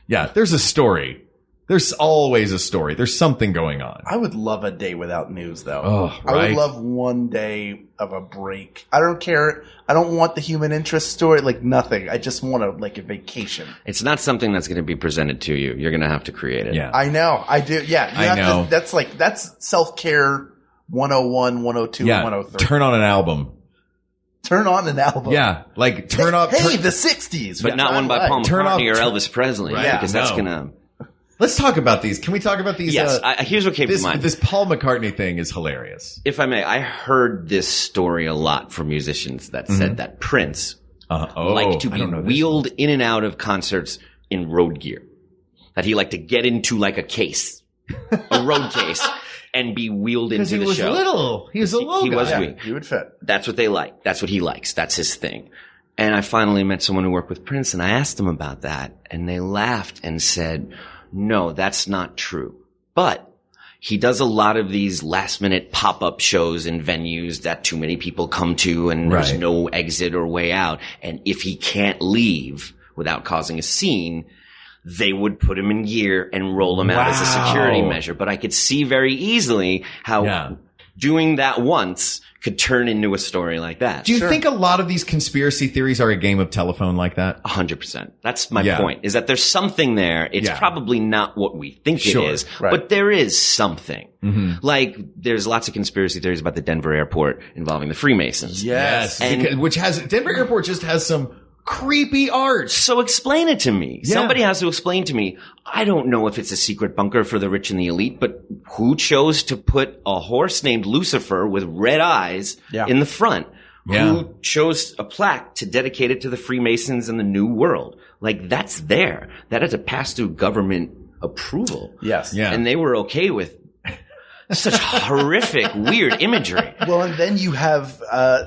S2: Yeah, there's a story. There's always a story. There's something going on.
S1: I would love a day without news, though.
S2: Oh,
S1: I
S2: right.
S1: would love one day of a break. I don't care. I don't want the human interest story, like nothing. I just want a vacation.
S7: It's not something that's going to be presented to you. You're going to have to create it.
S2: Yeah.
S1: I know. I do. Yeah.
S2: I know.
S1: That's self-care 101, 102,
S2: Yeah.
S1: and 103.
S2: Turn on an album.
S1: Turn on an album.
S2: Yeah. Like turn up.
S1: Hey, the 60s.
S7: But not one by Paul
S2: Turn
S7: McCartney
S2: off-
S7: or Elvis Presley.
S2: Right.
S7: Because that's
S2: No.
S7: going to...
S2: Let's talk about these. Can we talk about these?
S7: Yes. Here's what came to mind.
S2: This Paul McCartney thing is hilarious.
S7: If I may, I heard this story a lot from musicians that said that Prince liked to
S2: I
S7: be
S2: don't know this
S7: wheeled in and out of concerts in road gear. That he liked to get into like a case, a road case, and be wheeled into the show.
S2: little. He was a little
S7: He
S2: guy.
S7: was
S1: Yeah,
S7: weak.
S1: you would fit.
S7: That's what they like. That's what he likes. That's his thing. And I finally met someone who worked with Prince, and I asked them about that, and they laughed and said, no, that's not true. But he does a lot of these last-minute pop-up shows in venues that too many people come to, and there's
S2: Right.
S7: no exit or way out. And if he can't leave without causing a scene, they would put him in gear and roll him out as a security
S2: Wow.
S7: measure. But I could see very easily how doing that once could turn into a story like that.
S2: Do you think a lot of these conspiracy theories are a game of telephone like that?
S7: 100%. That's my
S2: Yeah.
S7: point, is that there's something there. It's
S2: Yeah.
S7: probably not what we think
S2: Sure.
S7: it is,
S1: Right.
S7: but there is something.
S2: Mm-hmm.
S7: Like, there's lots of conspiracy theories about the Denver airport involving the Freemasons.
S1: Yes.
S7: And-
S2: Because- which has Denver Airport just has some creepy art.
S7: So explain it to me.
S2: Yeah.
S7: Somebody has to explain to me. I don't know if it's a secret bunker for the rich and the elite, but who chose to put a horse named Lucifer with red eyes in the front?
S2: Yeah.
S7: Who chose a plaque to dedicate it to the Freemasons and the New World? Like, that's there. That had to pass through government approval.
S1: Yes.
S2: Yeah.
S7: And they were okay with such horrific, weird imagery.
S1: Well, and then you have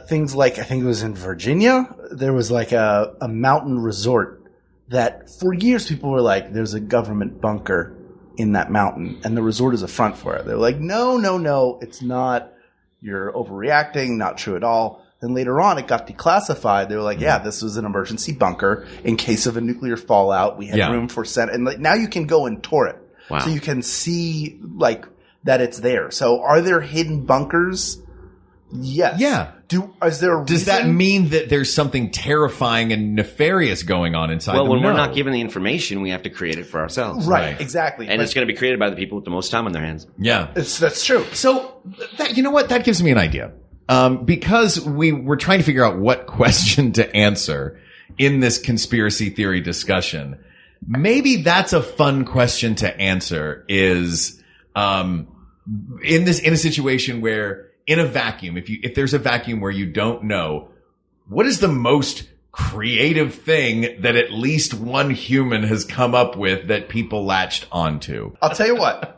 S1: things like, I think it was in Virginia, there was like a mountain resort that for years people were like, there's a government bunker in that mountain, and the resort is a front for it. They're like, no, it's not. You're overreacting, not true at all. Then later on, it got declassified. They were like, yeah, this was an emergency bunker in case of a nuclear fallout. We had room for and like, now you can go and tour it.
S7: Wow.
S1: So you can see like that it's there. So are there hidden bunkers Yes.
S2: Yeah.
S1: Is there a
S2: Does
S1: reason?
S2: that mean that there's something terrifying and nefarious going on inside
S7: Well,
S2: them?
S7: when
S2: No.
S7: we're not given the information, we have to create it for ourselves.
S1: Right, exactly.
S7: And it's going to be created by the people with the most time on their hands.
S2: Yeah.
S1: That's true.
S2: So, you know what? That gives me an idea. Because we were trying to figure out what question to answer in this conspiracy theory discussion. Maybe that's a fun question to answer is, in a situation where in a vacuum, if there's a vacuum where you don't know, what is the most creative thing that at least one human has come up with that people latched onto?
S1: I'll tell you what.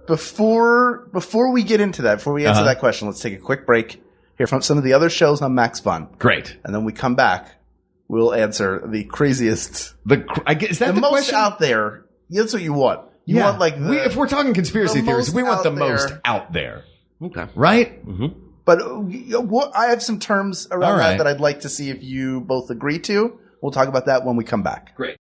S1: Before we get into that, before we answer that question, let's take a quick break, hear from some of the other shows on Max Fun.
S2: Great.
S1: And then we come back, we'll answer the craziest,
S2: Is that the
S1: most
S2: question?
S1: out there. That's what you want. You want like
S2: if we're talking conspiracy
S1: the
S2: theories,
S1: most
S2: we want the
S1: out there.
S2: most out there.
S7: Okay.
S2: Right?
S1: But I have some terms around
S2: All right.
S1: that I'd like to see if you both agree to. We'll talk about that when we come back.
S2: Great.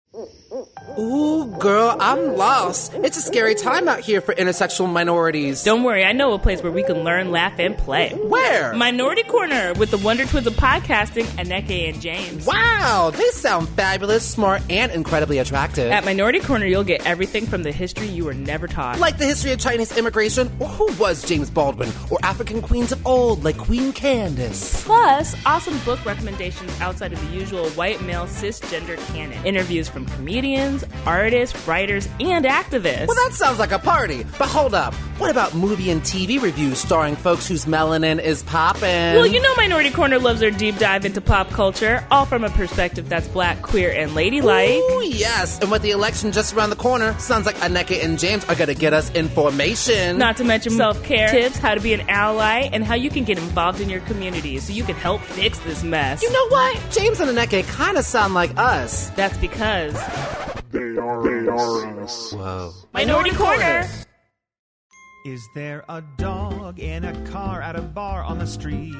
S3: Ooh, girl, I'm lost. It's a scary time out here for intersexual minorities.
S8: Don't worry, I know a place where we can learn, laugh, and play.
S3: Where?
S8: Minority Corner with the Wonder Twins of podcasting, Aneke and James.
S3: Wow, they sound fabulous, smart, and incredibly attractive.
S8: At Minority Corner, you'll get everything from the history you were never taught.
S3: Like the history of Chinese immigration, or who was James Baldwin, or African queens of old, like Queen Candace.
S8: Plus, awesome book recommendations outside of the usual white male cisgender canon. Interviews from comedians, artists, writers, and activists.
S3: Well, that sounds like a party. But hold up, what about movie and TV reviews starring folks whose melanin is poppin'?
S8: Well, you know Minority Corner loves their deep dive into pop culture, all from a perspective that's black, queer, and ladylike.
S3: Ooh, yes, and with the election just around the corner, sounds like Aneke and James are gonna get us information.
S8: Not to mention self-care tips, how to be an ally, and how you can get involved in your community so you can help fix this mess.
S3: You know what? James and Aneke kind of sound like us.
S8: That's because
S9: They are us.
S3: Whoa.
S8: Minority Corner.
S10: Is there a dog in a car at a bar on the street?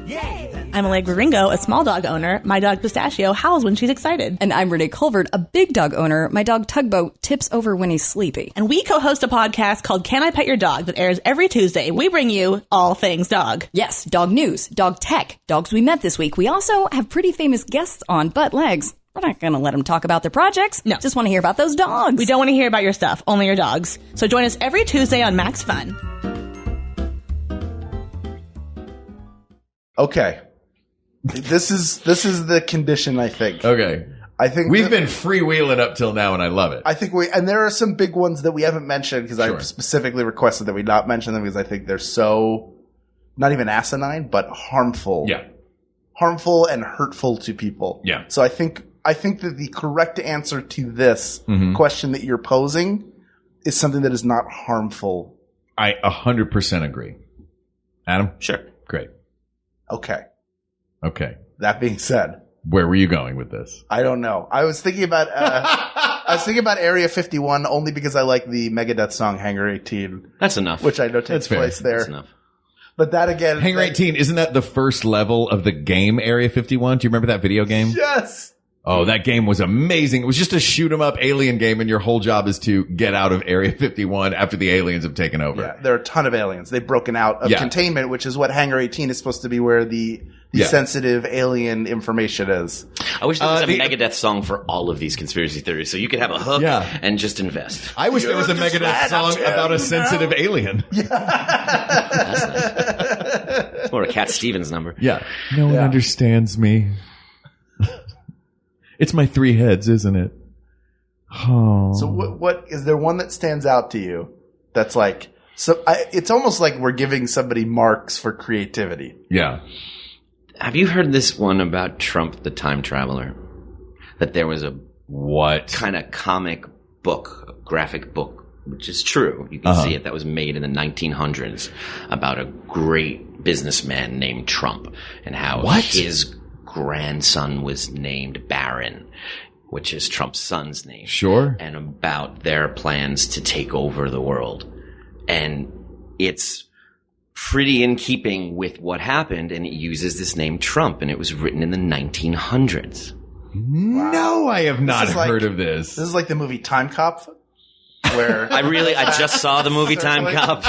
S10: Yay!
S11: I'm Allegra Ringo, a small dog owner. My dog Pistachio howls when she's excited.
S12: And I'm Renee Culvert, a big dog owner. My dog Tugboat tips over when he's sleepy.
S11: And we co-host a podcast called Can I Pet Your Dog that airs every Tuesday. We bring you all things dog.
S12: Yes, dog news, dog tech, dogs we met this week. We also have pretty famous guests on Butt Legs. We're not going to let them talk about their projects.
S11: No.
S12: Just want to hear about those dogs.
S11: We don't want to hear about your stuff, only your dogs. So join us every Tuesday on Max Fun.
S1: Okay. This is the condition, I think.
S2: Okay.
S1: I think
S2: We've been freewheeling up till now, and I love it.
S1: I think and there are some big ones that we haven't mentioned because I specifically requested that we not mention them because I think they're so, not even asinine, but harmful.
S2: Yeah.
S1: Harmful and hurtful to people.
S2: Yeah.
S1: So I think that the correct answer to this question that you're posing is something that is not harmful.
S2: I 100% agree. Adam?
S7: Sure.
S2: Great.
S1: Okay.
S2: Okay.
S1: That being said,
S2: where were you going with this?
S1: I don't know. I was thinking about Area 51 only because I like the Megadeth song Hangar 18.
S7: That's enough.
S1: Which I know takes place there.
S7: That's enough.
S1: But that again,
S2: Hangar 18, isn't that the first level of the game Area 51? Do you remember that video game?
S1: Yes.
S2: Oh, that game was amazing. It was just a shoot 'em up alien game, and your whole job is to get out of Area 51 after the aliens have taken over.
S1: Yeah, there are a ton of aliens. They've broken out of containment, which is what Hangar 18 is supposed to be, where the sensitive alien information is.
S7: I wish there was a Megadeth song for all of these conspiracy theories, so you could have a hook and just invest.
S2: I wish there was a Megadeth song about a sensitive alien.
S7: That's nice. It's more a Cat Stevens number.
S2: Yeah. No one understands me. It's my three heads, isn't it? Oh.
S1: So what is there one that stands out to you that's like, it's almost like we're giving somebody marks for creativity.
S2: Yeah.
S7: Have you heard this one about Trump the time traveler? That there was a kind of comic book, a graphic book, which is true. You can see it, that was made in the 1900s about a great businessman named Trump and how his grandson was named Barron, which is Trump's son's name.
S2: Sure.
S7: And about their plans to take over the world. And it's pretty in keeping with what happened, and it uses this name Trump, and it was written in the 1900s.
S2: Wow. No, I have not heard of this.
S1: This is like the movie Time Cop, where
S7: I just saw the movie Time Cop,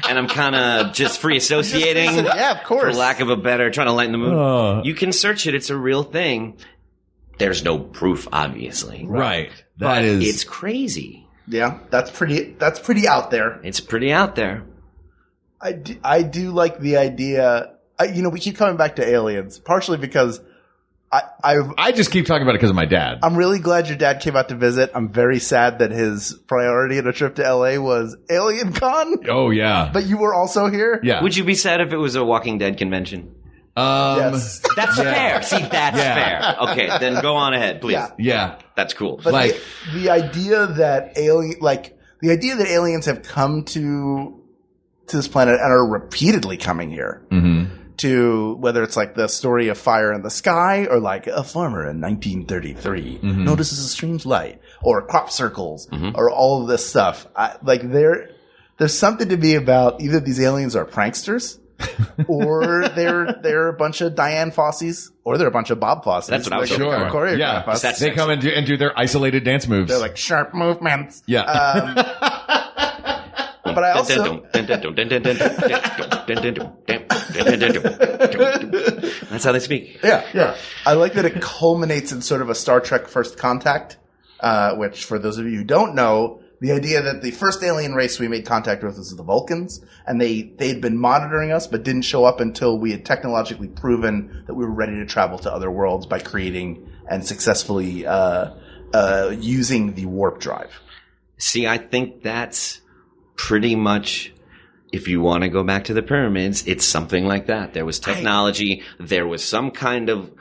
S7: and I'm kind of just free associating.
S1: Yeah, of course.
S7: For lack of a better, trying to lighten the mood. You can search it. It's a real thing. There's no proof, obviously.
S2: Right.
S7: But it's crazy.
S1: Yeah, that's pretty out there.
S7: It's pretty out there.
S1: I do like the idea. We keep coming back to aliens, partially because I
S2: just keep talking about it because of my dad.
S1: I'm really glad your dad came out to visit. I'm very sad that his priority in a trip to LA was Alien Con.
S2: Oh, yeah.
S1: But you were also here?
S2: Yeah.
S7: Would you be sad if it was a Walking Dead convention?
S1: Yes.
S7: That's fair. See, that's fair. Okay, then go on ahead, please.
S2: Yeah.
S7: That's cool.
S1: But the idea that aliens have come to this planet and are repeatedly coming here.
S2: Mm-hmm.
S1: To whether it's like the story of Fire in the Sky or like a farmer in 1933 notices a strange light or crop circles or all of this stuff. There's something to be about either these aliens are pranksters or they're a bunch of Diane Fosse's or they're a bunch of Bob Fosse's.
S7: That's what I was
S2: sure. Yeah. They come and do their isolated dance moves.
S1: They're like sharp movements.
S2: Yeah.
S1: But I also
S7: that's how they speak.
S1: Yeah. I like that it culminates in sort of a Star Trek First Contact, which for those of you who don't know, the idea that the first alien race we made contact with was the Vulcans, and they'd been monitoring us but didn't show up until we had technologically proven that we were ready to travel to other worlds by creating and successfully using the warp drive.
S7: See, I think that's pretty much, if you want to go back to the pyramids, it's something like that. There was technology. There was some kind of,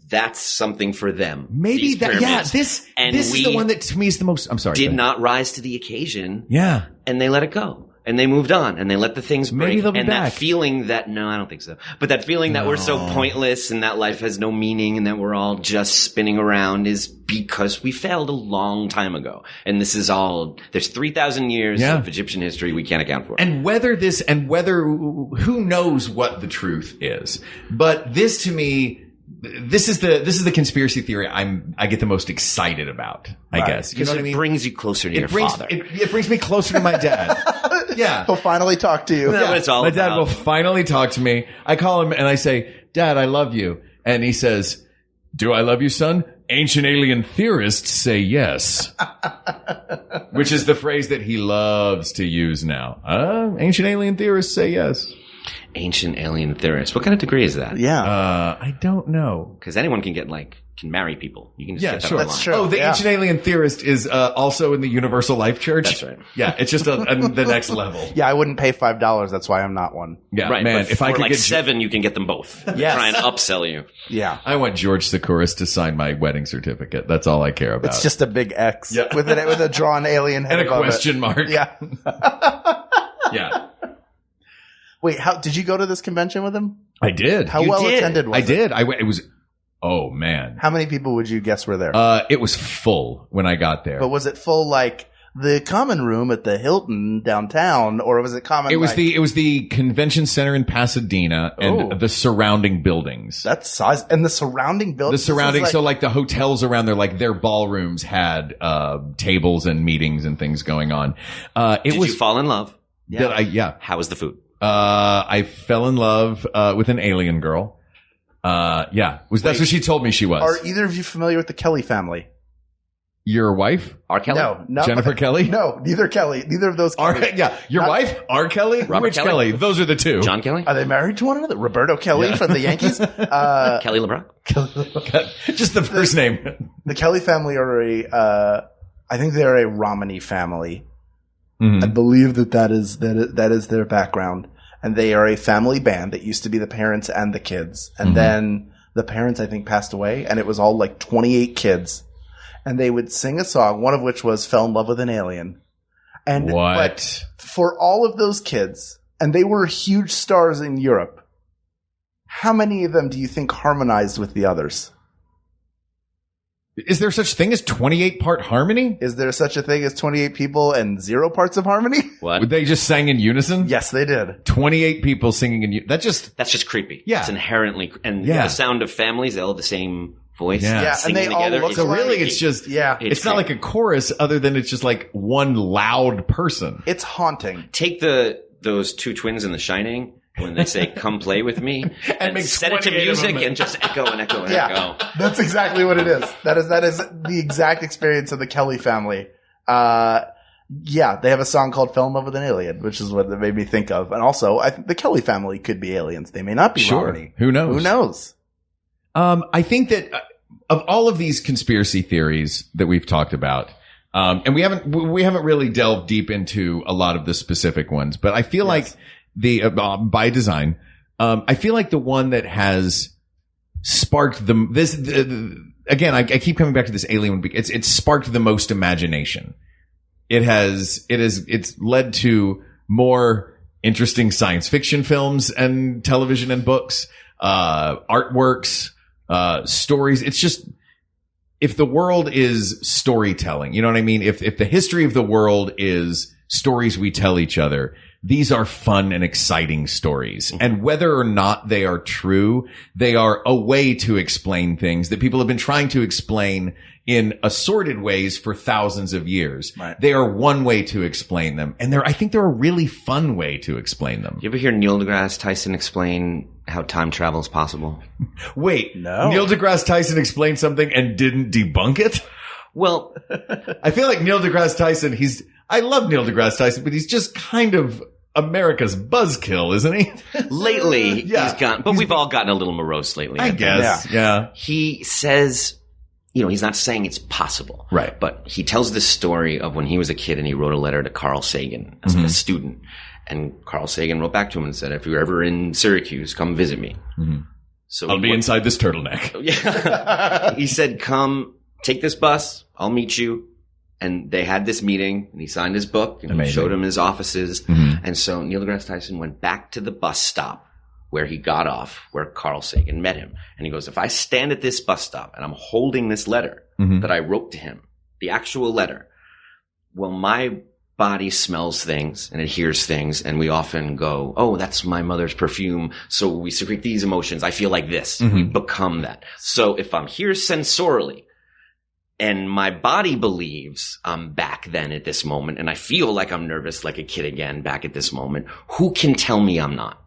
S7: that's something for them.
S2: Maybe that, yeah, this is the one that to me is the most, I'm sorry.
S7: Did not rise to the occasion.
S2: Yeah.
S7: And they let it go. And they moved on and they let the things break.
S2: Maybe they'll be
S7: and
S2: back.
S7: That feeling that, no, I don't think so. But that feeling that we're so pointless and that life has no meaning and that we're all just spinning around is because we failed a long time ago. And this is all, there's 3,000 years of Egyptian history we can't account for.
S2: And whether who knows what the truth is. But this to me, this is the conspiracy theory I get the most excited about, I guess. You know what I mean?
S7: It brings you closer to your father.
S2: It brings me closer to my dad. Yeah.
S1: He'll finally talk to you.
S7: That's what it's all
S2: my
S7: about.
S2: dad will finally talk to me. I call him and I say, Dad, I love you. And he says, do I love you, son? Ancient alien theorists say yes. Which is the phrase that he loves to use now. Ancient alien theorists say yes.
S7: Ancient alien theorist. What kind of degree is that?
S1: Yeah.
S2: I don't know.
S7: Because anyone can can marry people. You can just get that
S2: sure.
S1: That's true.
S2: Oh, the ancient alien theorist is also in the Universal Life Church.
S7: That's right.
S2: Yeah, it's just the next level.
S1: Yeah, I wouldn't pay $5. That's why I'm not one.
S2: Yeah,
S7: right,
S2: man.
S7: But
S2: if I
S7: for
S2: could
S7: like
S2: get
S7: $7, you can get them both.
S1: Yes.
S7: Try and upsell you.
S1: Yeah.
S2: I want George Sikouris to sign my wedding certificate. That's all I care about.
S1: It's just a big X with a drawn alien head
S2: and a
S1: above
S2: question
S1: it.
S2: mark.
S1: Yeah.
S2: Yeah.
S1: Wait, did you go to this convention with him?
S2: I did.
S1: How well attended was it?
S2: I did. It was. Oh man.
S1: How many people would you guess were there?
S2: It was full when I got there.
S1: But was it full like the common room at the Hilton downtown, or was it common?
S2: It was the convention center in Pasadena and the surrounding buildings.
S1: That's size and the surrounding buildings.
S2: So like the hotels around there, like their ballrooms had tables and meetings and things going on.
S7: Did you fall in love?
S2: Yeah.
S7: How was the food?
S2: I fell in love with an alien girl. That's what she told me she was.
S1: Are either of you familiar with the Kelly family?
S2: Your wife?
S7: R. Kelly?
S1: No, not
S2: Jennifer Kelly?
S1: No, neither Kelly. Neither of those Kellys.
S2: Your wife? R. Kelly?
S7: Robert
S2: Which Kelly? Those are the two.
S7: John Kelly?
S1: Are they married to one another? Roberto Kelly from the Yankees?
S7: Kelly LeBron?
S2: Just the first name.
S1: The Kelly family are I think they're a Romney family.
S2: Mm-hmm.
S1: I believe that is their background. And they are a family band that used to be the parents and the kids. And then the parents, I think, passed away. And it was all like 28 kids. And they would sing a song, one of which was Fell in Love with an Alien. And
S2: what?
S1: But for all of those kids, and they were huge stars in Europe, how many of them do you think harmonized with the others?
S2: Is there such thing as 28-part harmony?
S1: Is there such a thing as 28 people and 0 parts of harmony?
S7: What?
S2: They just sang in unison?
S1: Yes, they did.
S2: 28 people singing in unison.
S7: That's just creepy.
S2: Yeah.
S7: It's inherently, and the sound of families, they all have the same voice.
S2: Yeah.
S1: And they all look
S2: so really
S1: alike.
S2: it's just,
S1: it's
S2: not like a chorus other than it's just like one loud person.
S1: It's haunting.
S7: Take the those two twins in The Shining when they say, "Come play with me," and set it to
S1: 28 of
S7: music
S1: them.
S7: and just echo and echo and
S1: Yeah,
S7: echo.
S1: that's exactly what it is. That is the exact experience of the Kelly family. Yeah, they have a song called "Fell in Love with an Alien," which is what it made me think of. And also, I think the Kelly family could be aliens. They may not be.
S2: Sure.
S1: Romney.
S2: Who knows?
S1: Who knows?
S2: I think that of all of these conspiracy theories that we've talked about, and we haven't really delved deep into a lot of the specific ones, but I feel like the by design, I feel like the one that has sparked again, I keep coming back to this alien one. It's sparked the most imagination. It's led to more interesting science fiction films and television and books, artworks, stories. It's just, if the world is storytelling, you know what I mean? If the history of the world is stories we tell each other, these are fun and exciting stories. And whether or not they are true, they are a way to explain things that people have been trying to explain in assorted ways for thousands of years.
S1: Right.
S2: They are one way to explain them. And I think they're a really fun way to explain them.
S7: You ever hear Neil deGrasse Tyson explain how time travel is possible?
S2: Wait,
S1: no.
S2: Neil deGrasse Tyson explained something and didn't debunk it?
S7: Well,
S2: I feel like Neil deGrasse Tyson, I love Neil deGrasse Tyson, but he's just kind of America's buzzkill, isn't he?
S7: lately,
S2: Yeah.
S7: we've all gotten a little morose lately.
S2: I guess. Yeah.
S7: He says, he's not saying it's possible.
S2: Right.
S7: But he tells this story of when he was a kid and he wrote a letter to Carl Sagan as a student. And Carl Sagan wrote back to him and said, "If you're ever in Syracuse, come visit me." So
S2: I'll be inside this turtleneck.
S7: Yeah. He said, "Come, take this bus. I'll meet you." And they had this meeting, and he signed his book, and he showed him his offices. And so Neil deGrasse Tyson went back to the bus stop where he got off, where Carl Sagan met him. And he goes, "If I stand at this bus stop and I'm holding this letter that I wrote to him, the actual letter, well, my body smells things and it hears things, and we often go, oh, that's my mother's perfume, so we secrete these emotions. I feel like this." We become that. So if I'm here sensorially, and my body believes I'm back then at this moment, and I feel like I'm nervous like a kid again back at this moment, who can tell me I'm not?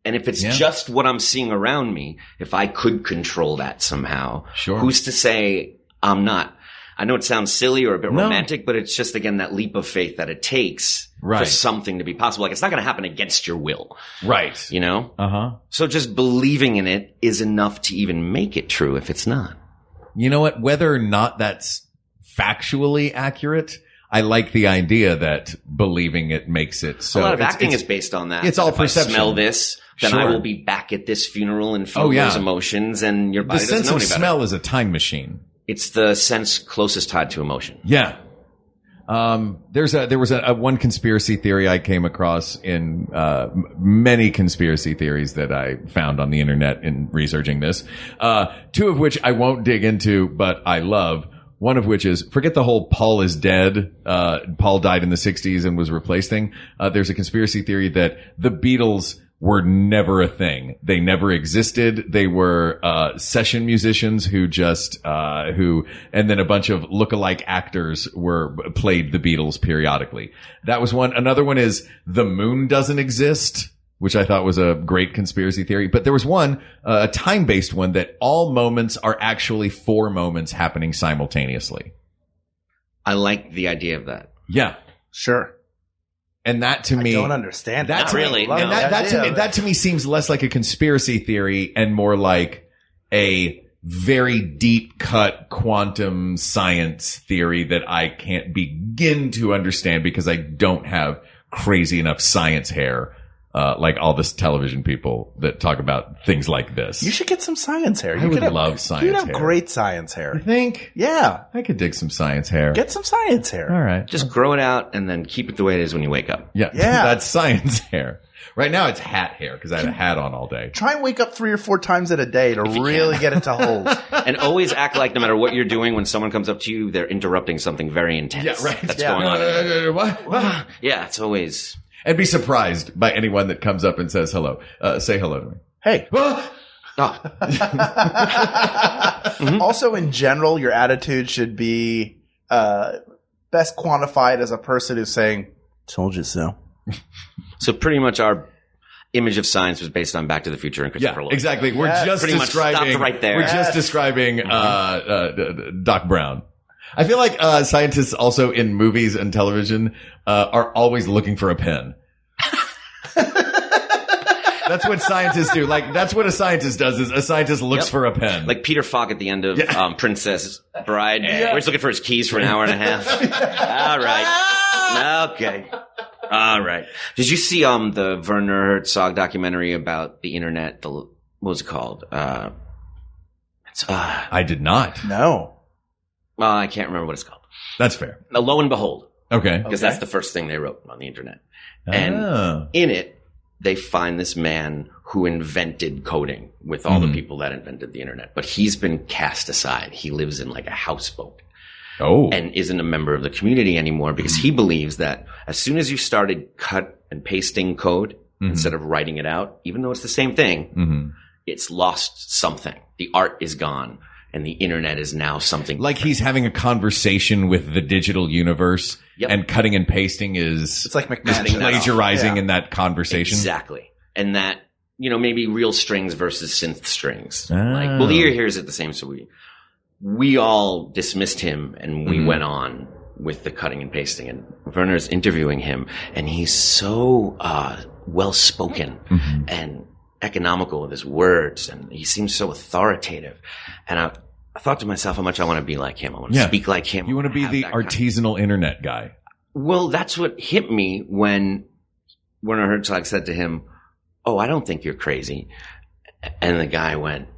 S7: And if it's just what I'm seeing around me, if I could control that somehow, who's to say I'm not? I know it sounds silly or a bit romantic, but it's just, again, that leap of faith that it takes for something to be possible. Like, it's not going to happen against your will.
S2: Right.
S7: You know?
S2: Uh-huh.
S7: So just believing in it is enough to even make it true if it's not.
S2: You know what? Whether or not that's factually accurate, I like the idea that believing it makes it so.
S7: A lot of acting is based on that.
S2: It's all perception.
S7: If I smell this, then I will be back at this funeral and feel those emotions, and your body
S2: the
S7: doesn't
S2: sense
S7: know
S2: of
S7: any better.
S2: smell is a time machine.
S7: It's the sense closest tied to emotion.
S2: Yeah. There was one conspiracy theory I came across in many conspiracy theories that I found on the internet in researching this. Two of which I won't dig into, but I love. One of which is, forget the whole Paul is dead, Paul died in the 60s and was replaced thing. There's a conspiracy theory that the Beatles were never a thing. They never existed. They were session musicians who and then a bunch of lookalike actors played the Beatles periodically. That was one. Another one is the moon doesn't exist, which I thought was a great conspiracy theory. But there was one, a time-based one, that all moments are actually 4 moments happening simultaneously.
S7: I like the idea of that.
S2: Yeah.
S1: Sure.
S2: And that to me,
S1: I don't understand.
S7: Not really.
S2: And that to me seems less like a conspiracy theory and more like a very deep cut quantum science theory that I can't begin to understand because I don't have crazy enough science hair. Like all this television people that talk about things like this.
S1: You should get some science hair.
S2: I would love science hair.
S1: You'd have great science hair.
S2: You think?
S1: Yeah.
S2: I could dig some science hair.
S1: Get some science hair.
S2: All right.
S7: Just grow it out and then keep it the way it is when you wake up.
S2: Yeah. That's science hair. Right now it's hat hair because I have a hat on all day.
S1: Try and wake up 3 or 4 times at a day to really get it to hold.
S7: And always act like no matter what you're doing, when someone comes up to you, they're interrupting something very intense.
S2: Yeah, right.
S7: That's going on.
S2: What?
S7: Yeah, it's always...
S2: And be surprised by anyone that comes up and says hello. Say hello to me.
S1: Hey.
S7: Mm-hmm.
S1: Also, in general, your attitude should be best quantified as a person who's saying, "Told you so."
S7: So pretty much our image of science was based on Back to the Future and Christopher Lloyd.
S2: Exactly. We're just
S7: pretty much
S2: describing
S7: stopped right there.
S2: We're just describing Doc Brown. I feel like scientists also in movies and television are always looking for a pen. That's what scientists do. Like, that's what a scientist does, is a scientist looks for a pen.
S7: Like Peter Falk at the end of Princess Bride, where he's looking for his keys for an hour and a half. All right. Okay. All right. Did you see the Werner Herzog documentary about the internet? What was it called?
S2: I did not.
S1: No.
S7: Well, I can't remember what it's called.
S2: That's fair.
S7: Lo and Behold.
S2: Okay.
S7: Because that's the first thing they wrote on the internet. And in it, they find this man who invented coding with all the people that invented the internet. But he's been cast aside. He lives in like a houseboat.
S2: Oh.
S7: And isn't a member of the community anymore because he believes that as soon as you started cut and pasting code instead of writing it out, even though it's the same thing, it's lost something. The art is gone. And the internet is now something
S2: like he's having a conversation with the digital universe, and cutting and pasting is
S1: it's like
S2: plagiarizing in that conversation.
S7: Exactly. And that, maybe real strings versus synth strings. Like, well, the ear hears it the same. So we all dismissed him and we went on with the cutting and pasting. And Werner's interviewing him and he's so well spoken and economical with his words, and he seems so authoritative. And I thought to myself how much I want to be like him. I want to speak like him.
S2: You want to be the artisanal internet guy.
S7: Well, that's what hit me when Werner Herzog said to him, "Oh, I don't think you're crazy." And the guy went,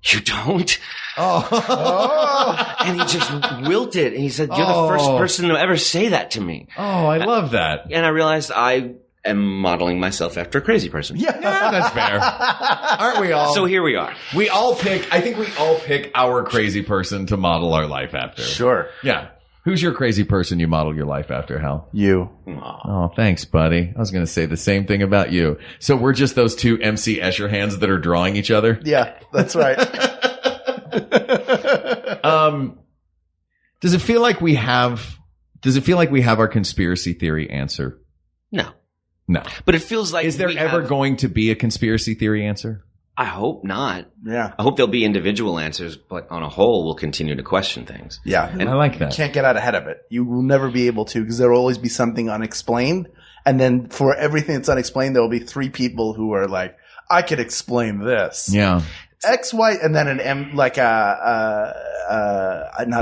S7: "You don't?" Oh. And he just wilted. And he said, "You're the first person to ever say that to me."
S2: Oh, I love that.
S7: And I realized I am modeling myself after a crazy person.
S2: Yeah, that's fair. Aren't we all?
S7: So here we are.
S2: I think we all pick our crazy person to model our life after.
S1: Sure.
S2: Yeah. Who's your crazy person you model your life after, Hal?
S1: You.
S2: Oh, thanks, buddy. I was going to say the same thing about you. So we're just those two MC Escher hands that are drawing each other?
S1: Yeah, that's right.
S2: Does it feel like we have our conspiracy theory answer? No.
S7: But it feels like
S2: is there ever going to be a conspiracy theory answer?
S7: I hope not.
S1: Yeah.
S7: I hope there'll be individual answers, but on a whole, we'll continue to question things.
S1: Yeah.
S2: And I like that.
S1: You can't get out ahead of it. You will never be able to because there will always be something unexplained. And then for everything that's unexplained, there will be three people who are like, I could explain this.
S2: Yeah.
S1: X, Y, and then an M, like not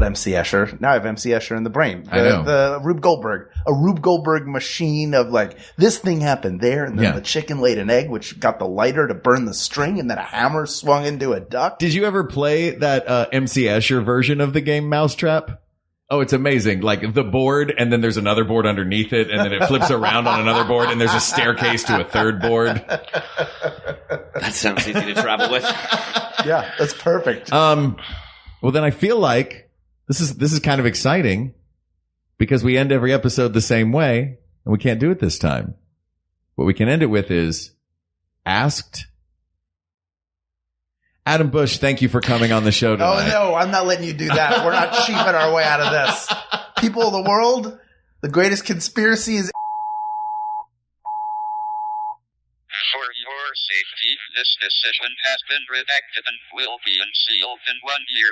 S1: MC Escher. Now I have MC Escher in the brain.
S2: I know.
S1: The Rube Goldberg. A Rube Goldberg machine of like, this thing happened there, and then the chicken laid an egg, which got the lighter to burn the string, and then a hammer swung into a duck.
S2: Did you ever play that MC Escher version of the game Mousetrap? Oh, it's amazing. Like the board, and then there's another board underneath it, and then it flips around on another board, and there's a staircase to a third board.
S7: That sounds easy to travel with.
S1: Yeah, that's perfect.
S2: Well, then I feel like this is kind of exciting because we end every episode the same way, and we can't do it this time. What we can end it with is asked. Adam Busch, thank you for coming on the show tonight.
S1: Oh, no, I'm not letting you do that. We're not cheaping our way out of this. People of the world, the greatest conspiracy is...
S13: For your safety, this decision has been redacted and will be unsealed in 1 year.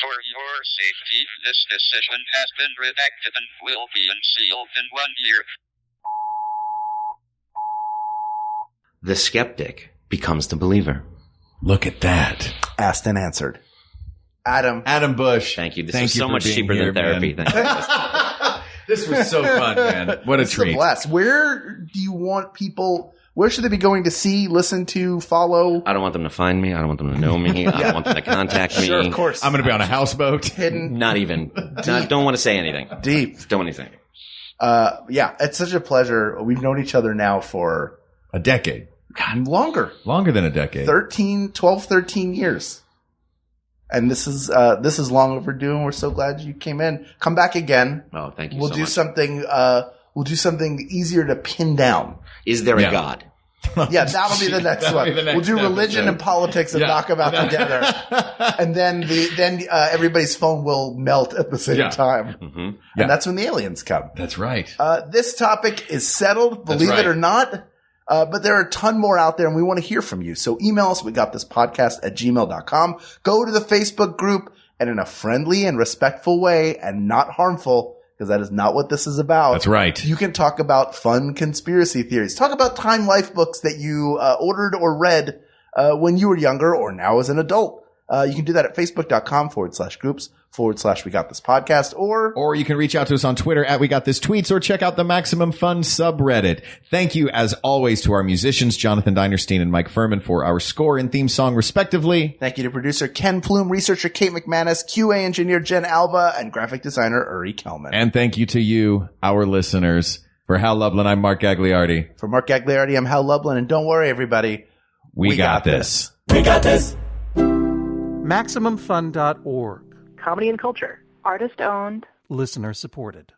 S13: For your safety, this decision has been redacted and will be unsealed in 1 year.
S7: The skeptic becomes the believer.
S2: Look at that.
S1: Asked and answered. Adam
S2: Busch.
S7: Thank you. This was so much cheaper than therapy. Thank you.
S2: This was so fun, man. What a treat.
S1: Blast. Where do you want people... Where should they be going to see, listen to, follow?
S7: I don't want them to find me. I don't want them to know me. I don't want them to contact me.
S1: Sure, of course.
S2: I'm going to be on a houseboat.
S1: Hidden.
S7: Not even. Don't want to say anything.
S1: Deep.
S7: Don't want to say anything.
S1: Yeah, it's such a pleasure. We've known each other now for...
S2: a decade.
S1: God, longer.
S2: Longer than a decade. 12, 13 years. And this is long overdue, and we're so glad you came in. Come back again.
S7: Oh, thank you
S1: We'll
S7: so
S1: do
S7: much.
S1: something, we'll do something easier to pin down.
S7: Is there a God?
S1: Yeah, that'll be the next one. We'll do religion and politics and knock them out together. And then everybody's phone will melt at the same time. Mm-hmm. And that's when the aliens come.
S2: That's right.
S1: This topic is settled, believe it or not. But there are a ton more out there and we want to hear from you. So email us. We got this podcast at gmail.com. Go to the Facebook group and in a friendly and respectful way and not harmful, because that is not what this is about.
S2: That's right.
S1: You can talk about fun conspiracy theories. Talk about Time Life books that you ordered or read when you were younger or now as an adult. You can do that at facebook.com/groups/We Got This Podcast,
S2: or you can reach out to us on Twitter at We Got This Tweets, or check out the Maximum Fun subreddit. Thank you, as always, to our musicians, Jonathan Dinerstein and Mike Furman, for our score and theme song, respectively.
S1: Thank you to producer Ken Plume, researcher Kate McManus, QA engineer Jen Alba, and graphic designer Uri Kelman.
S2: And thank you to you, our listeners. For Hal Lublin, I'm Mark Gagliardi.
S1: For Mark Gagliardi, I'm Hal Lublin, and don't worry, everybody.
S2: We got this.
S6: We got this.
S14: MaximumFun.org.
S15: Comedy and culture.
S16: Artist owned.
S14: Listener supported.